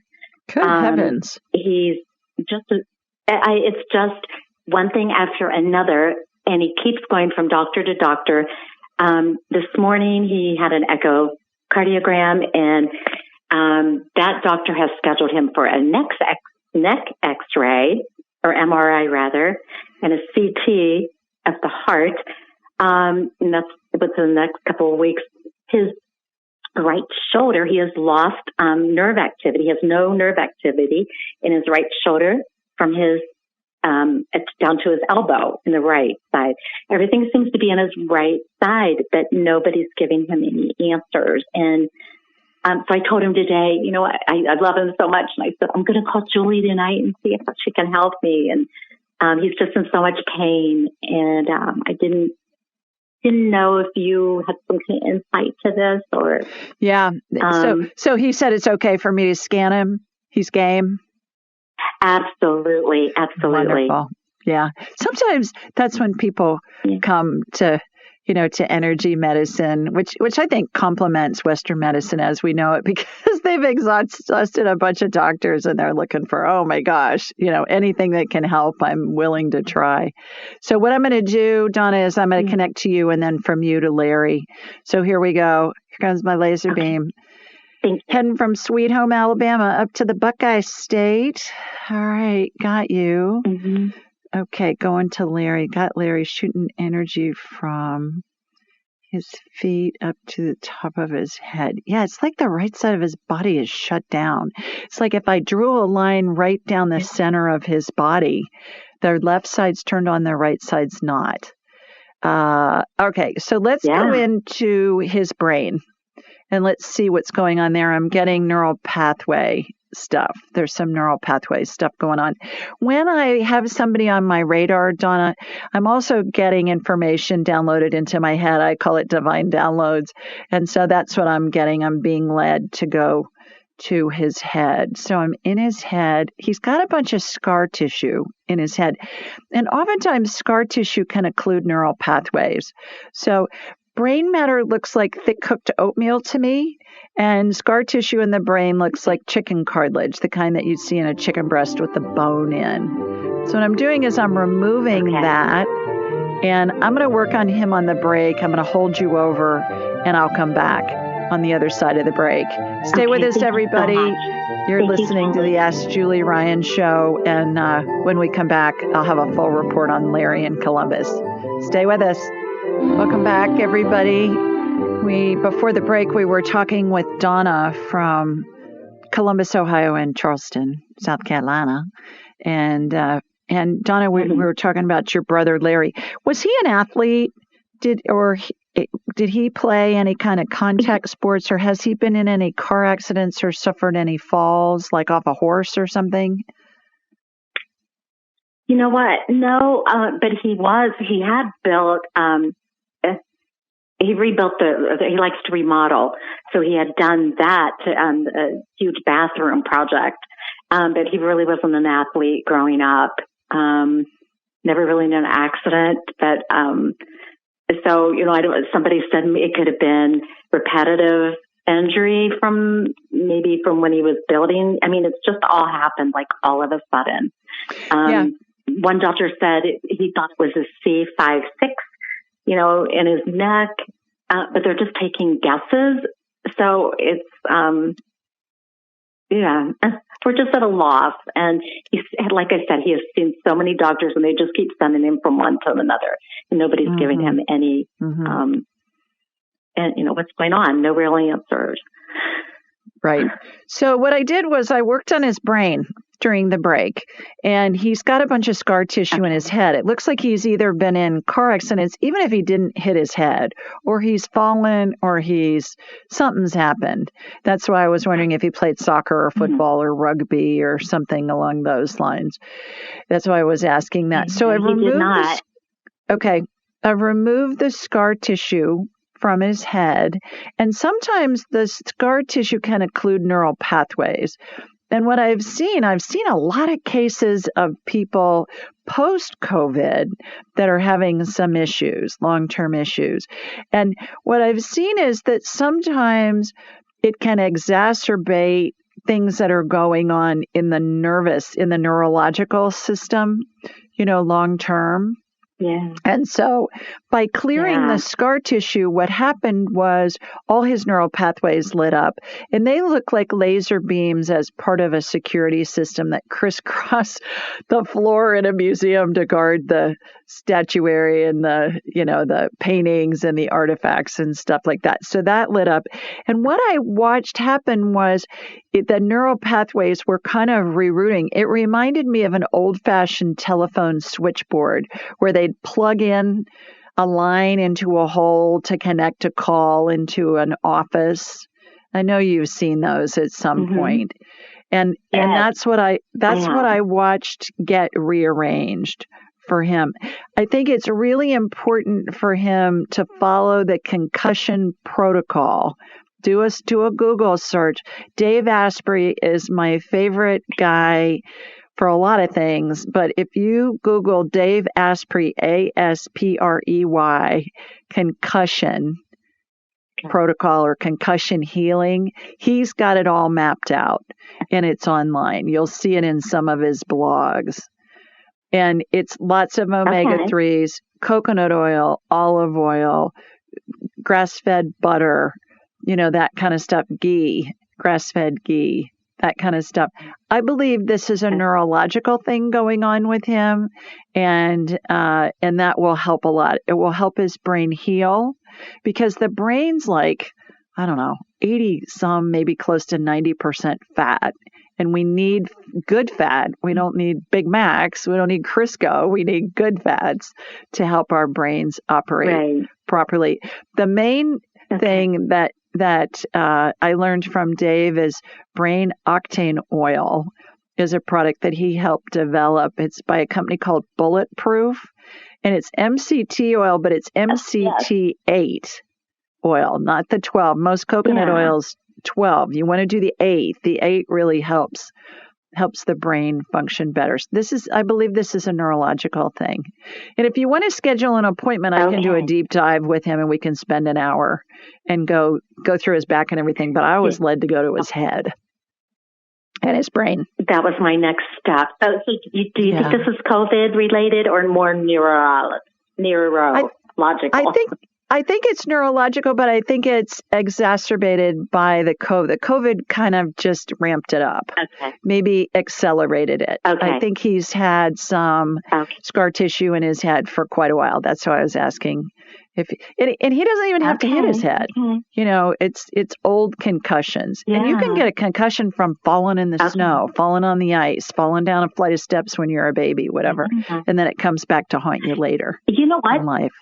Good heavens. He's it's just one thing after another, and he keeps going from doctor to doctor. This morning he had an echocardiogram, and that doctor has scheduled him for a neck x-ray, or MRI rather, and a CT of the heart. And that's within the next couple of weeks. His right shoulder, he has lost nerve activity. He has no nerve activity in his right shoulder from his it's down to his elbow in the right side. Everything seems to be on his right side, but nobody's giving him any answers. And so I told him today, I love him so much, and I said, I'm going to call Julie tonight and see if she can help me. And he's just in so much pain, and I didn't know if you had some kind of insight to this, or yeah. So he said it's okay for me to scan him. He's game. Absolutely. Wonderful. Yeah. Sometimes that's when people come to energy medicine, which I think complements Western medicine as we know it, because they've exhausted a bunch of doctors and they're looking for, oh my gosh, anything that can help, I'm willing to try. So what I'm going to do, Donna, is I'm going to connect to you, and then from you to Larry. So here we go. Here comes my laser beam. Heading from Sweet Home, Alabama, up to the Buckeye State. All right, got you. Mm-hmm. Okay, going to Larry. Got Larry shooting energy from his feet up to the top of his head. Yeah, it's like the right side of his body is shut down. It's like if I drew a line right down the center of his body, the left side's turned on, the right side's not. Okay, so let's go into his brain. And let's see what's going on there. I'm getting neural pathway stuff. There's some neural pathway stuff going on. When I have somebody on my radar, Donna, I'm also getting information downloaded into my head. I call it divine downloads. And so that's what I'm getting. I'm being led to go to his head. So I'm in his head. He's got a bunch of scar tissue in his head. And oftentimes scar tissue can occlude neural pathways. So brain matter looks like thick cooked oatmeal to me, and scar tissue in the brain looks like chicken cartilage, the kind that you'd see in a chicken breast with the bone in. So what I'm doing is I'm removing that, and I'm going to work on him on the break. I'm going to hold you over, and I'll come back on the other side of the break. Stay with us, everybody. You're listening to the Ask Julie Ryan show, and when we come back, I'll have a full report on Larry in Columbus. Stay with us. Welcome back, everybody. Before the break, we were talking with Donna from Columbus, Ohio, and Charleston, South Carolina, and Donna, we were talking about your brother Larry. Was he an athlete? Did he play any kind of contact sports, or has he been in any car accidents or suffered any falls, like off a horse or something? You know what? No, but he had built, he rebuilt he likes to remodel. So he had done that, a huge bathroom project. But he really wasn't an athlete growing up. Never really in an accident, but, so, somebody said it could have been repetitive injury from when he was building. I mean, it's just all happened like all of a sudden. One doctor said he thought it was a C5-6, in his neck, but they're just taking guesses. So it's, we're just at a loss. And like I said, he has seen so many doctors, and they just keep sending him from one to another, and nobody's giving him any, what's going on? No real answers. Right. So what I did was I worked on his brain during the break, and he's got a bunch of scar tissue in his head. It looks like he's either been in car accidents, even if he didn't hit his head, or he's fallen, or something's happened. That's why I was wondering if he played soccer or football or rugby or something along those lines. That's why I was asking that. So I removed I've removed the scar tissue from his head, and sometimes the scar tissue can occlude neural pathways. And what I've seen a lot of cases of people post-COVID that are having some issues, long-term issues. And what I've seen is that sometimes it can exacerbate things that are going on in the neurological system, long-term. Yeah. And so by clearing the scar tissue, what happened was all his neural pathways lit up, and they look like laser beams as part of a security system that crisscross the floor in a museum to guard the statuary and the paintings and the artifacts and stuff like that. So that lit up. And what I watched happen was the neural pathways were kind of rerouting. It reminded me of an old-fashioned telephone switchboard where they'd plug in a line into a hole to connect a call into an office. I know you've seen those at some point. And that's what I watched get rearranged for him. I think it's really important for him to follow the concussion protocol. Do a Google search. Dave Asprey is my favorite guy for a lot of things, but if you Google Dave Asprey, Asprey, concussion protocol or concussion healing, he's got it all mapped out, and it's online. You'll see it in some of his blogs. And it's lots of omega-3s, coconut oil, olive oil, grass-fed butter, that kind of stuff, ghee, grass-fed ghee, that kind of stuff. I believe this is a neurological thing going on with him, and that will help a lot. It will help his brain heal, because the brain's like, 80-some, maybe close to 90% fat. And we need good fat. We don't need Big Macs. We don't need Crisco. We need good fats to help our brains operate properly. The main thing that that I learned from Dave is brain Octane Oil is a product that he helped develop. It's by a company called Bulletproof, and it's MCT oil, but it's MCT8 oil, not the 12. Most coconut oils 12. You want to do the 8. The 8 really helps the brain function better. I believe this is a neurological thing. And if you want to schedule an appointment, I can do a deep dive with him and we can spend an hour and go through his back and everything. But I was led to go to his head and his brain. That was my next step. So do you think this is COVID related or more neurological? I think it's neurological, but I think it's exacerbated by the COVID. The COVID kind of just ramped it up, maybe accelerated it. I think he's had some scar tissue in his head for quite a while. That's why I was asking and he doesn't even have to hit his head. You know, it's old concussions, and you can get a concussion from falling in the snow, falling on the ice, falling down a flight of steps when you're a baby, whatever, and then it comes back to haunt you later. You know what? In life.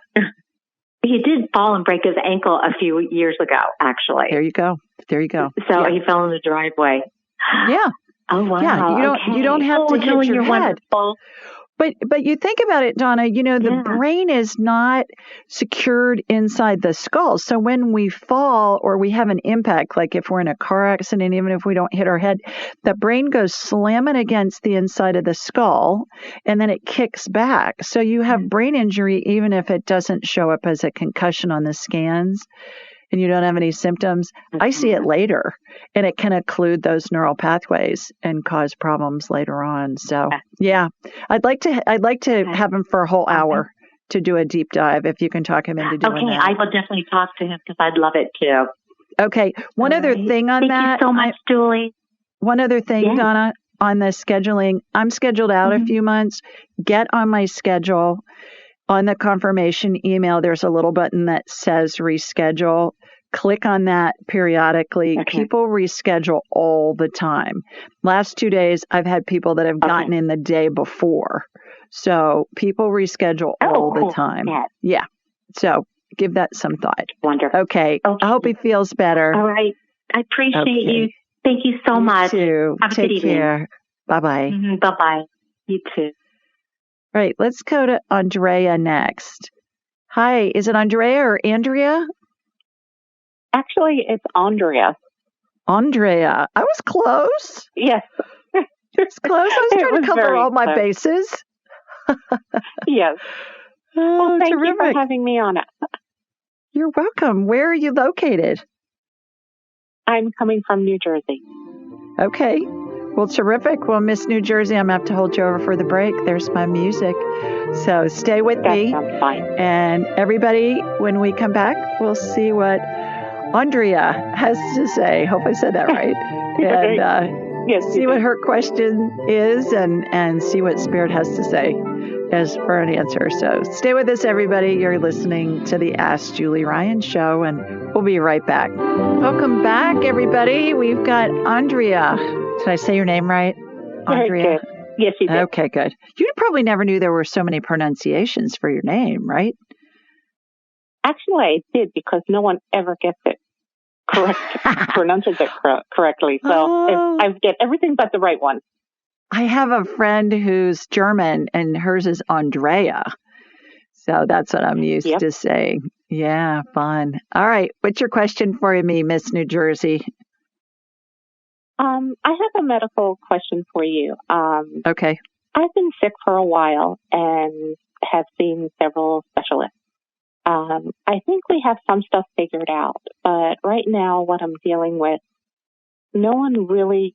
He did fall and break his ankle a few years ago, actually. There you go. So he fell in the driveway. Yeah. Oh, wow. Yeah, you don't have to hit your head. Wonderful. But you think about it, Donna, you know, the brain is not secured inside the skull. So when we fall or we have an impact, like if we're in a car accident, even if we don't hit our head, the brain goes slamming against the inside of the skull and then it kicks back. So you have brain injury even if it doesn't show up as a concussion on the scans and you don't have any symptoms. I see it later, and it can occlude those neural pathways and cause problems later on. So, yeah, I'd like to have him for a whole hour to do a deep dive if you can talk him into doing that. I will definitely talk to him because I'd love it too. Okay. One other thing on that. Thank you so much, Julie. One other thing, Donna, on the scheduling. I'm scheduled out a few months. Get on my schedule. On the confirmation email, there's a little button that says reschedule. Click on that periodically. People reschedule all the time. Last 2 days, I've had people that have gotten in the day before. So people reschedule all the time. Yeah. So give that some thought. Wonderful. Okay. I hope he feels better. All right. I appreciate you. Thank you so much. You too. Have a good evening. Take care. Bye-bye. Bye-bye. You too. Right. Let's go to Andrea next. Hi. Is it Andrea or Andrea? Actually, it's Andrea. Andrea. I was close. Yes. It's close. I was trying to cover all my bases. Yes. Well, thank you for having me on it. You're welcome. Where are you located? I'm coming from New Jersey. Okay. Well, terrific. Well, Miss New Jersey, I'm going to have to hold you over for the break. There's my music. So stay with me. That sounds fine. And everybody, when we come back, we'll see what Andrea has to say. Hope I said that right. And yes, see what her question is and see what Spirit has to say as for an answer. So stay with us, everybody. You're listening to the Ask Julie Ryan show, and we'll be right back. Welcome back, everybody. We've got Andrea. Did I say your name right? Andrea? Very good. Yes, you did. Okay, good. You probably never knew there were so many pronunciations for your name, right? Actually, I did because no one ever gets it correct, pronounces it correctly. So I get everything but the right one. I have a friend who's German, and hers is Andrea. So that's what I'm used to saying. Yeah, fun. All right. What's your question for me, Miss New Jersey? I have a medical question for you. Okay. I've been sick for a while and have seen several specialists. I think we have some stuff figured out, but right now what I'm dealing with, no one really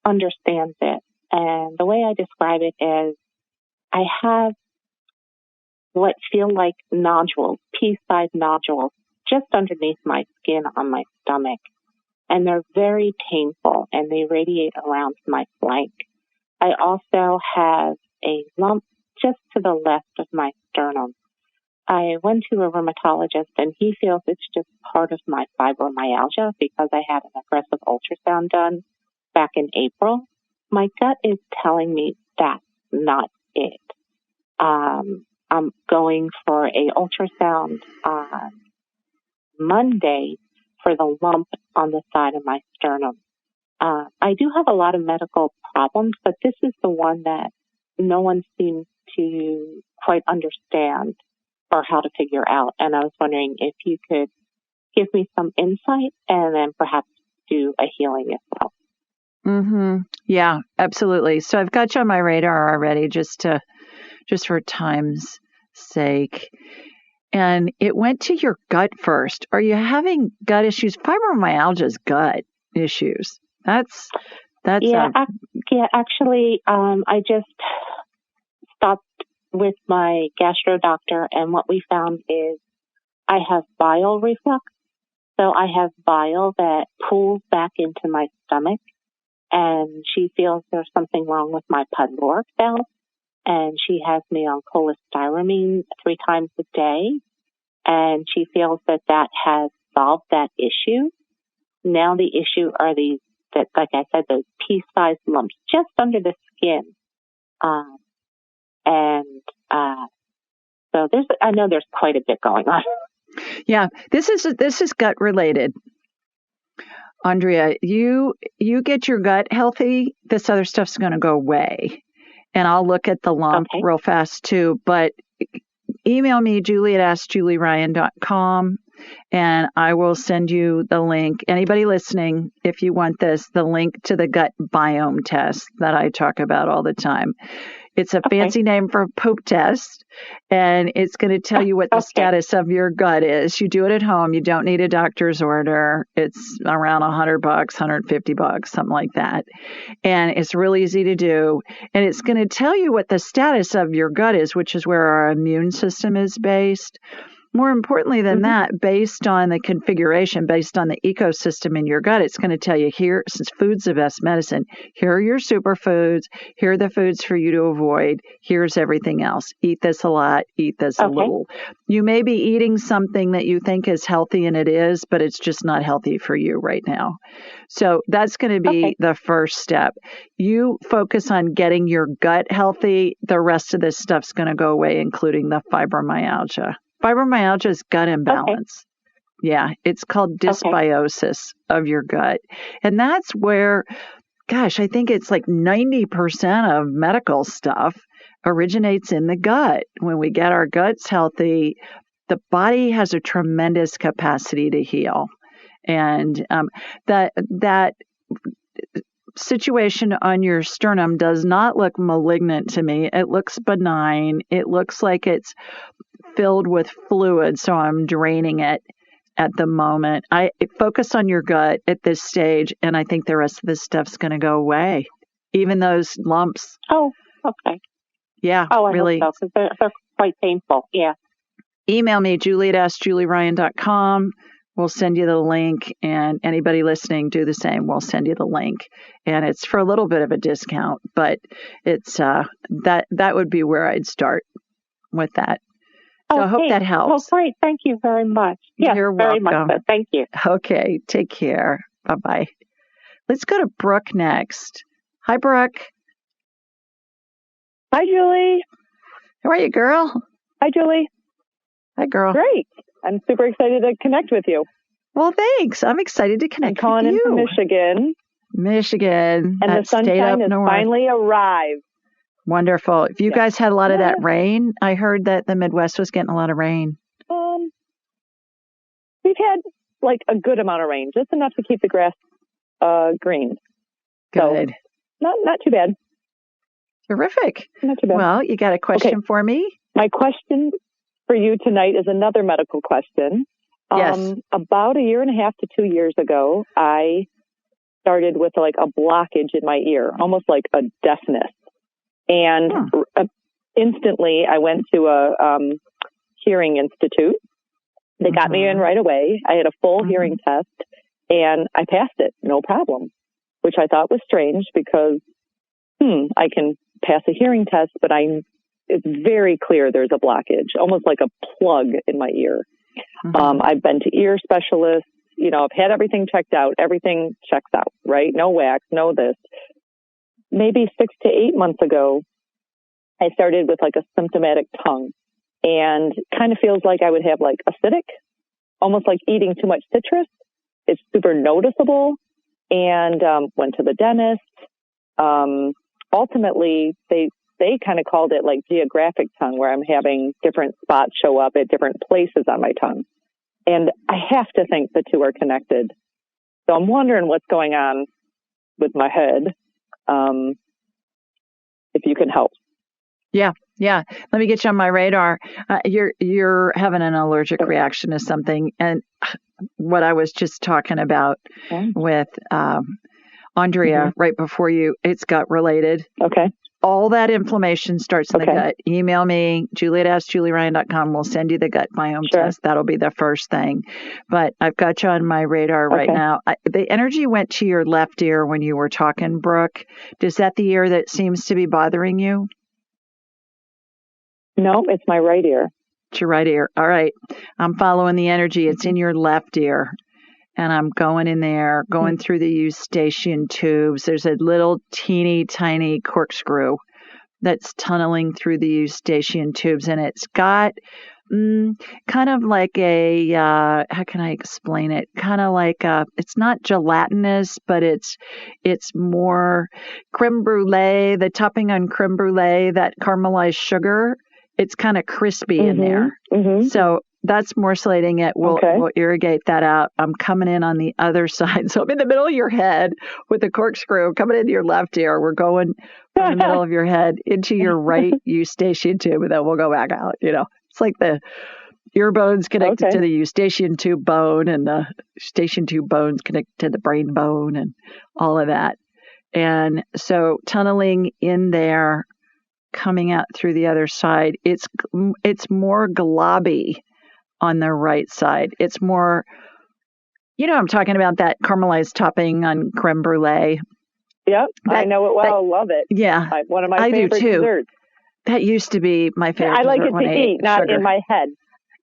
understands it. And the way I describe it is I have what feel like nodules, pea-sized nodules, just underneath my skin on my stomach. And they're very painful, and they radiate around my flank. I also have a lump just to the left of my sternum. I went to a rheumatologist, and he feels it's just part of my fibromyalgia because I had an aggressive ultrasound done back in April. My gut is telling me that's not it. I'm going for a ultrasound on Monday for the lump on the side of my sternum. I do have a lot of medical problems, but this is the one that no one seems to quite understand or how to figure out. And I was wondering if you could give me some insight and then perhaps do a healing as well. Mm-hmm. Yeah, absolutely. So I've got you on my radar already, just for time's sake. And it went to your gut first. Are you having gut issues? Fibromyalgia is gut issues. That's actually, I just stopped with my gastro doctor, and what we found is I have bile reflux. So I have bile that pools back into my stomach, and she feels there's something wrong with my pyloric valve, and she has me on cholestyramine 3 times a day, and she feels that has solved that issue. Now the issue are these, that, like I said, those pea-sized lumps just under the skin. So I know there's quite a bit going on. Yeah, this is gut related. Andrea, you get your gut healthy, this other stuff's going to go away. And I'll look at the lump real fast too, but email me, julie@askjulieryan.com, and I will send you the link. Anybody listening, if you want this, the link to the gut biome test that I talk about all the time. It's a fancy name for a poop test, and it's going to tell you what the status of your gut is. You do it at home. You don't need a doctor's order. It's around $100, $150, something like that. And it's really easy to do. And it's going to tell you what the status of your gut is, which is where our immune system is based. More importantly than that, based on the configuration, based on the ecosystem in your gut, it's going to tell you here, since food's the best medicine, here are your superfoods, here are the foods for you to avoid, here's everything else. Eat this a lot, eat this a little. You may be eating something that you think is healthy, and it is, but it's just not healthy for you right now. So that's going to be the first step. You focus on getting your gut healthy. The rest of this stuff's going to go away, including the fibromyalgia. Fibromyalgia is gut imbalance. Yeah, it's called dysbiosis of your gut. And that's where, gosh, I think it's like 90% of medical stuff originates in the gut. When we get our guts healthy, the body has a tremendous capacity to heal. And that situation on your sternum does not look malignant to me. It looks benign. It looks like it's filled with fluid, so I'm draining it at the moment. I focus on your gut at this stage, and I think the rest of this stuff's going to go away, even those lumps. Oh, okay. Yeah, I really. hope so, because they're quite painful. Yeah. Email me, julie@askjulieryan.com. We'll send you the link, and anybody listening, do the same. We'll send you the link, and it's for a little bit of a discount, but it's that would be where I'd start with that. So I hope that helps. Well, great. Thank you very much. Yes, You're welcome. Very much so. Thank you. Okay. Take care. Bye-bye. Let's go to Brooke next. Hi, Brooke. Hi, Julie. How are you, girl? Hi, Julie. Hi, girl. Great. I'm super excited to connect with you. Well, thanks. I'm excited to connect with you. I'm calling in from Michigan. And the sunshine has finally arrived. Wonderful. If you guys had a lot of that rain, I heard that the Midwest was getting a lot of rain. We've had like a good amount of rain, just enough to keep the grass green. Good. So, not too bad. Terrific. Not too bad. Well, you got a question for me? My question for you tonight is another medical question. Yes. About 1.5 to 2 years ago, I started with like a blockage in my ear, almost like a deafness. And instantly I went to a hearing institute. They got me in right away. I had a full hearing test and I passed it, no problem, which I thought was strange because, I can pass a hearing test, but it's very clear there's a blockage, almost like a plug in my ear. I've been to ear specialists, I've had everything checked out. Everything checks out, right? No wax, no this. Maybe 6 to 8 months ago, I started with like a symptomatic tongue and kind of feels like I would have like acidic, almost like eating too much citrus. it's super noticeable, and went to the dentist. Ultimately, they kind of called it like geographic tongue, where I'm having different spots show up at different places on my tongue. And I have to think the two are connected. So I'm wondering what's going on with my head. If you can help. Yeah. Let me get you on my radar. You're having an allergic reaction to something, and what I was just talking about with Andrea right before you, it's gut related. Okay. All that inflammation starts in the gut. Email me, julie@askjulieryan.com. We'll send you the gut biome test. That'll be the first thing. But I've got you on my radar right now. The energy went to your left ear when you were talking, Brooke. Is that the ear that seems to be bothering you? No, it's my right ear. It's your right ear. All right. I'm following the energy. It's in your left ear. And I'm going in there, going through the eustachian tubes. There's a little teeny tiny corkscrew that's tunneling through the eustachian tubes. And it's got kind of like a, how can I explain it? Kind of like it's not gelatinous, but it's more creme brulee, the topping on creme brulee, that caramelized sugar. It's kind of crispy in there. So that's more slating it. We'll irrigate that out. I'm coming in on the other side. So I'm in the middle of your head with the corkscrew coming into your left ear. We're going from the middle of your head into your right eustachian tube, and then we'll go back out. It's like the ear bone's connected to the eustachian tube bone, and the eustachian tube bone's connected to the brain bone, and all of that. And so tunneling in there, coming out through the other side, it's more globby on the right side. It's more, I'm talking about that caramelized topping on creme brulee. Yep, I know it well. I love it. Yeah. One of my favorite desserts. That used to be my favorite I like dessert it to eat, not sugar. In my head.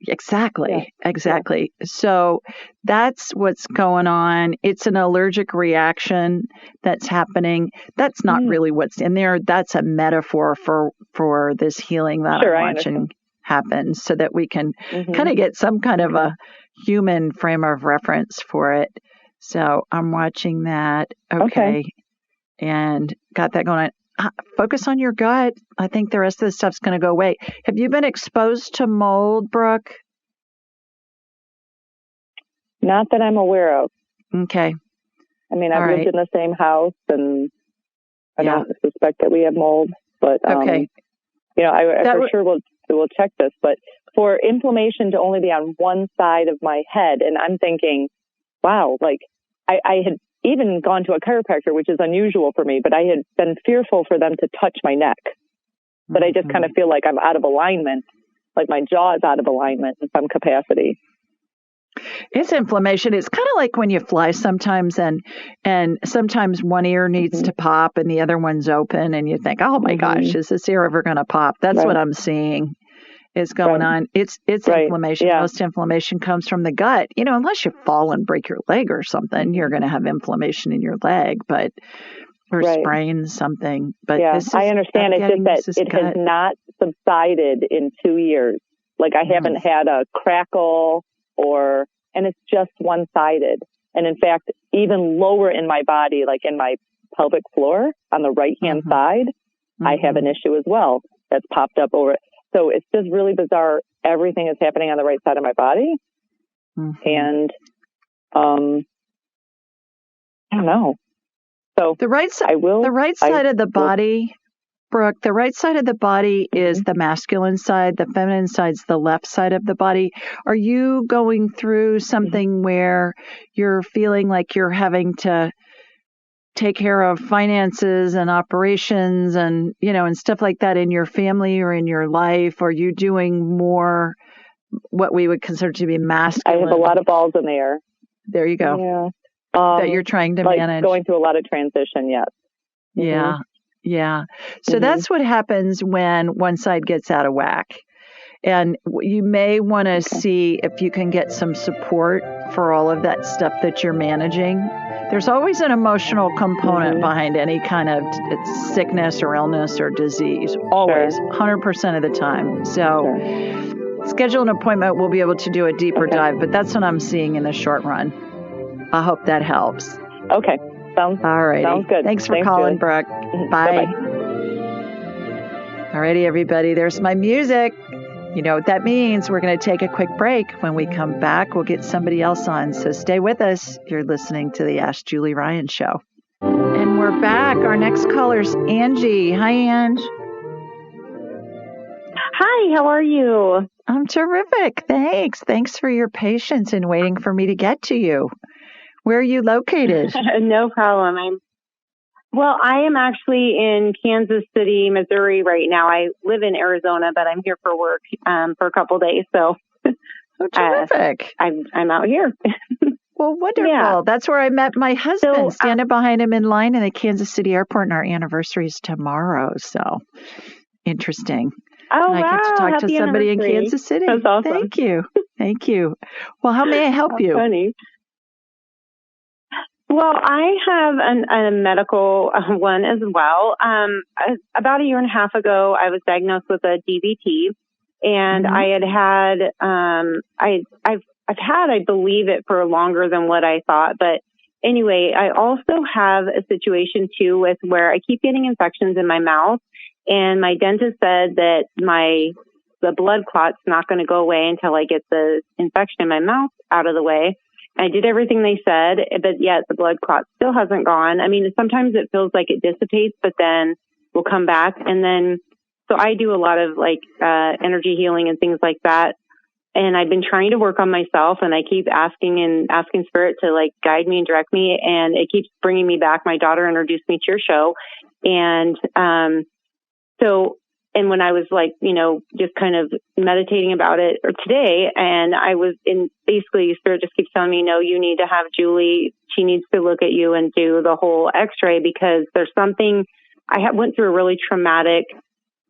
Exactly. So that's what's going on. It's an allergic reaction that's happening. That's not really what's in there. That's a metaphor for this healing that I'm watching happen, so that we can kind of get some kind of a human frame of reference for it. So I'm watching that. Okay. And got that going on. Focus on your gut. I think the rest of the stuff's going to go away. Have you been exposed to mold, Brooke? Not that I'm aware of. Okay. I mean, I've lived in the same house, and I don't suspect that we have mold. But I for sure will check this. But for inflammation to only be on one side of my head, and I'm thinking, wow, like I had even gone to a chiropractor, which is unusual for me, but I had been fearful for them to touch my neck. But I just kind of feel like I'm out of alignment, like my jaw is out of alignment in some capacity. It's inflammation. It's kind of like when you fly sometimes, and sometimes one ear needs to pop and the other one's open, and you think, oh my gosh, is this ear ever going to pop? That's what I'm seeing is going on. It's inflammation. Yeah. Most inflammation comes from the gut. Unless you fall and break your leg or something, you're going to have inflammation in your leg, or sprain something. But I understand. It's just that it has not subsided in 2 years. Like I haven't had a crackle and it's just one-sided. And in fact, even lower in my body, like in my pelvic floor on the right-hand side, I have an issue as well that's popped up over it. So it's just really bizarre. Everything is happening on the right side of my body. And, I don't know. So the right side, of the body, Brooke, the right side of the body is the masculine side. The feminine side's the left side of the body. Are you going through something where you're feeling like you're having to take care of finances and operations and, and stuff like that in your family or in your life? Are you doing more what we would consider to be masculine? I have a lot of balls in the air. There you go. Yeah. That you're trying to manage. Going through a lot of transition, yes. Yeah. Yeah. So that's what happens when one side gets out of whack. And you may want to see if you can get some support for all of that stuff that you're managing. There's always an emotional component behind any kind of sickness or illness or disease. Always, 100% of the time. So schedule an appointment. We'll be able to do a deeper dive, but that's what I'm seeing in the short run. I hope that helps. Okay. Sounds good. Thanks for calling, Julie. Brooke. Bye. Bye-bye. Alrighty, everybody. There's my music. You know what that means. We're going to take a quick break. When we come back, we'll get somebody else on. So stay with us. You're listening to the Ask Julie Ryan Show. And we're back. Our next caller's Angie. Hi, Ange. Hi, how are you? I'm terrific. Thanks for your patience in waiting for me to get to you. Where are you located? No problem. I am actually in Kansas City, Missouri right now. I live in Arizona, but I'm here for work for a couple days. So, terrific. I'm out here. Well, wonderful. Yeah. That's where I met my husband, standing behind him in line in the Kansas City airport, and our anniversary is tomorrow. So, interesting. Oh, and I get to talk to somebody in Kansas City. That's awesome. Thank you. Well, how may I help you? Funny. Well, I have a medical one as well. About a year and a half ago, I was diagnosed with a DVT, and I've had, I believe it for longer than what I thought. But anyway, I also have a situation too with where I keep getting infections in my mouth, and my dentist said that the blood clot's not going to go away until I get the infection in my mouth out of the way. I did everything they said, but yet the blood clot still hasn't gone. I mean, sometimes it feels like it dissipates, but then will come back. And then, so I do a lot of energy healing and things like that. And I've been trying to work on myself, and I keep asking Spirit to guide me and direct me. And it keeps bringing me back. My daughter introduced me to your show. And, and when I was just kind of meditating about it today, and I was basically Spirit just keeps telling me, no, you need to have Julie. She needs to look at you and do the whole x-ray, because there's something. Went through a really traumatic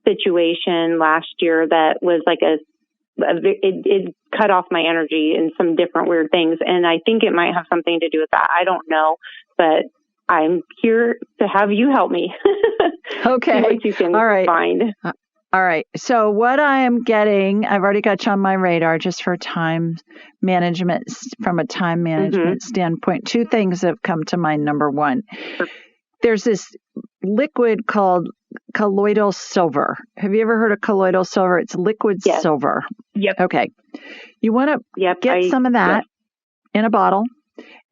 situation last year that was it cut off my energy in some different weird things. And I think it might have something to do with that. I don't know, but I'm here to have you help me. Okay. See what you can find. All right. So what I am getting, I've already got you on my radar just for time management, from a time management standpoint. Two things have come to mind. Number one, there's this liquid called colloidal silver. Have you ever heard of colloidal silver? It's liquid silver. Yep. Okay. You want to get some of that in a bottle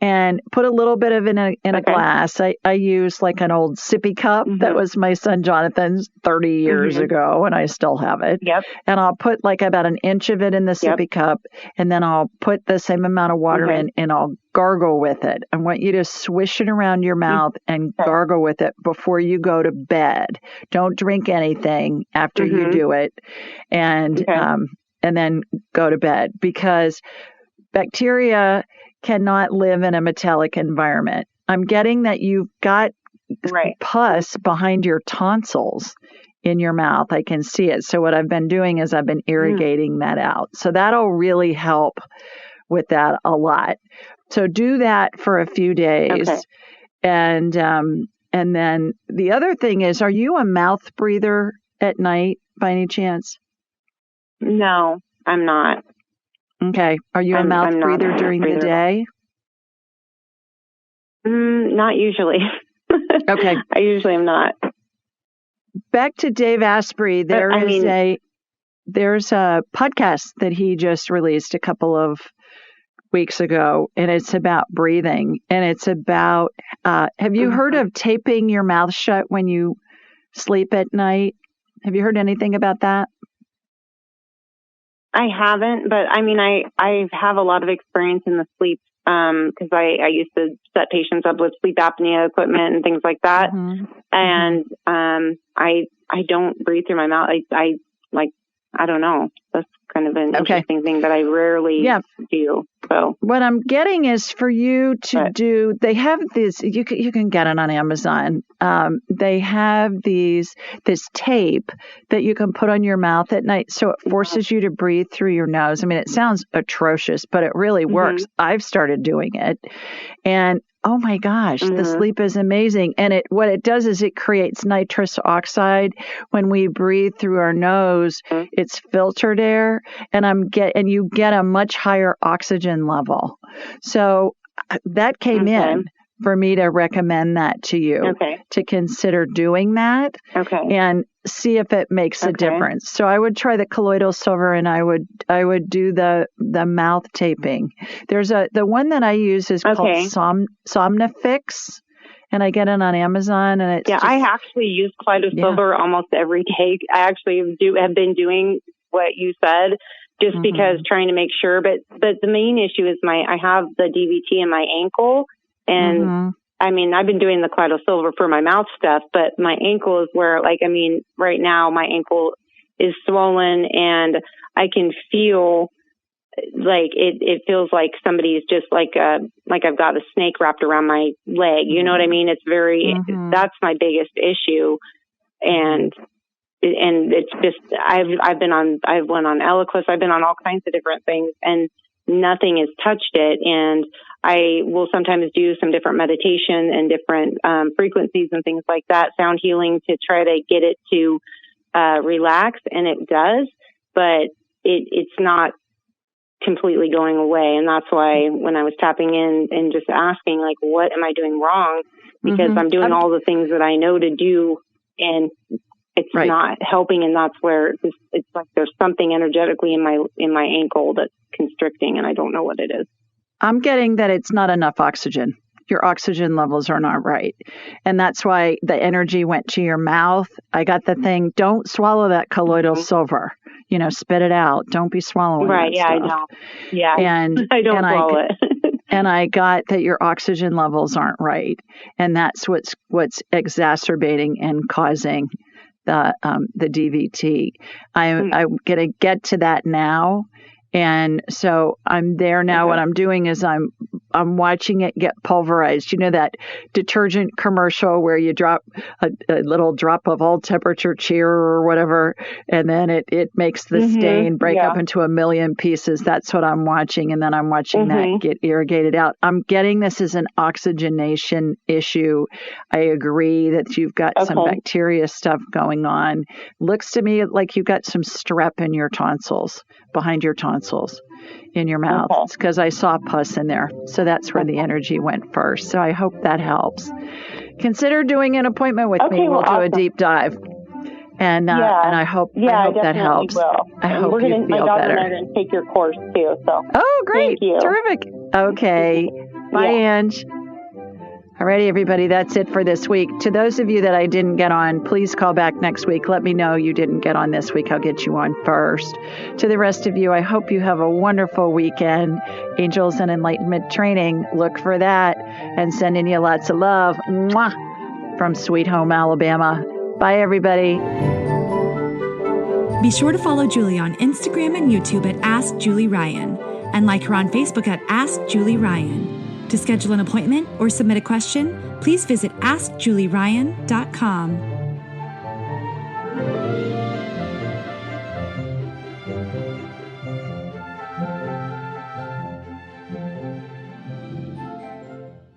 and put a little bit of it in a glass. I use an old sippy cup that was my son Jonathan's 30 years ago, and I still have it. Yep. And I'll put about an inch of it in the sippy cup, and then I'll put the same amount of water in, and I'll gargle with it. I want you to swish it around your mouth and gargle with it before you go to bed. Don't drink anything after you do it, and then go to bed, because bacteria cannot live in a metallic environment. I'm getting that you've got pus behind your tonsils in your mouth. I can see it. So what I've been doing is I've been irrigating that out. So that'll really help with that a lot. So do that for a few days. Okay. And then the other thing is, are you a mouth breather at night by any chance? No, I'm not. Okay. Are you a mouth breather during the day? Not usually. Okay. I usually am not. Back to Dave Asprey. There's a podcast that he just released a couple of weeks ago, and it's about breathing. And it's about, have you heard of taping your mouth shut when you sleep at night? Have you heard anything about that? I haven't, but I have a lot of experience in the sleep, because I used to set patients up with sleep apnea equipment and things like that. And, I don't breathe through my mouth. I don't know. That's kind of an interesting thing that I rarely do. So what I'm getting is for you to do, they have this, you can get it on Amazon. They have this tape that you can put on your mouth at night. So it forces you to breathe through your nose. I mean, it sounds atrocious, but it really works. I've started doing it, and oh my gosh, the sleep is amazing. And what it does is it creates nitrous oxide. When we breathe through our nose, it's filtered air, and you get a much higher oxygen level. So that came in for me to recommend that to you, to consider doing that and see if it makes a difference. So I would try the colloidal silver, and I would do the mouth taping. There's the one that I use is called Somnifix, and I get it on Amazon. And it's I actually use colloidal silver almost every day. I actually have been doing what you said, just because trying to make sure. But the main issue is I have the DVT in my ankle, and I mean, I've been doing the colloidal silver for my mouth stuff, but my ankle is where, right now my ankle is swollen, and I can feel like it feels like somebody's just like I've got a snake wrapped around my leg. You know what I mean? It's very, that's my biggest issue. And it's just, I've went on Eliquis, I've been on all kinds of different things, and nothing has touched it. And I will sometimes do some different meditation and different frequencies and things like that, sound healing, to try to get it to relax. And it does, but it's not completely going away. And that's why when I was tapping in and just asking, like, what am I doing wrong? Because I'm doing all the things that I know to do, and it's not helping. And that's where it's like there's something energetically in my ankle that's constricting, and I don't know what it is. I'm getting that it's not enough oxygen. Your oxygen levels are not right. And that's why the energy went to your mouth. I got the thing, don't swallow that colloidal silver. Spit it out. Don't be swallowing Right, that stuff. I know. Yeah, and I don't swallow it. And I got that your oxygen levels aren't right. And that's what's exacerbating and causing the DVT. I'm going to get to that now. And so I'm there now. What I'm doing is I'm watching it get pulverized. You know that detergent commercial where you drop a little drop of all temperature cheer or whatever, and then it makes the stain break up into a million pieces. That's what I'm watching. And then I'm watching that get irrigated out. I'm getting this as an oxygenation issue. I agree that you've got some bacteria stuff going on. Looks to me like you've got some strep in your tonsils, behind your tonsils in your mouth. It's because I saw pus in there. So that's where the energy went first. So I hope that helps. Consider doing an appointment with me. We'll do a deep dive. And I hope that helps. Will. I hope you feel my daughter better. And I are going to take your course too. So. Oh, great. Thank you. Terrific. Okay. Bye, Ange. All righty, everybody. That's it for this week. To those of you that I didn't get on, please call back next week. Let me know you didn't get on this week. I'll get you on first. To the rest of you, I hope you have a wonderful weekend. Angels and Enlightenment Training. Look for that. And sending you lots of love. Mwah, from Sweet Home, Alabama. Bye, everybody. Be sure to follow Julie on Instagram and YouTube at Ask Julie Ryan, and like her on Facebook at Ask Julie Ryan. To schedule an appointment or submit a question, please visit AskJulieRyan.com.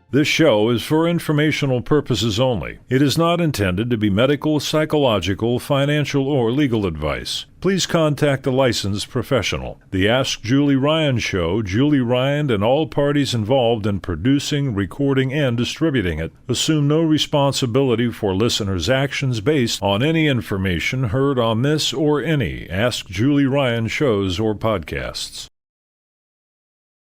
This show is for informational purposes only. It is not intended to be medical, psychological, financial, or legal advice. Please contact a licensed professional. The Ask Julie Ryan Show, Julie Ryan and all parties involved in producing, recording, and distributing it assume no responsibility for listeners' actions based on any information heard on this or any Ask Julie Ryan shows or podcasts.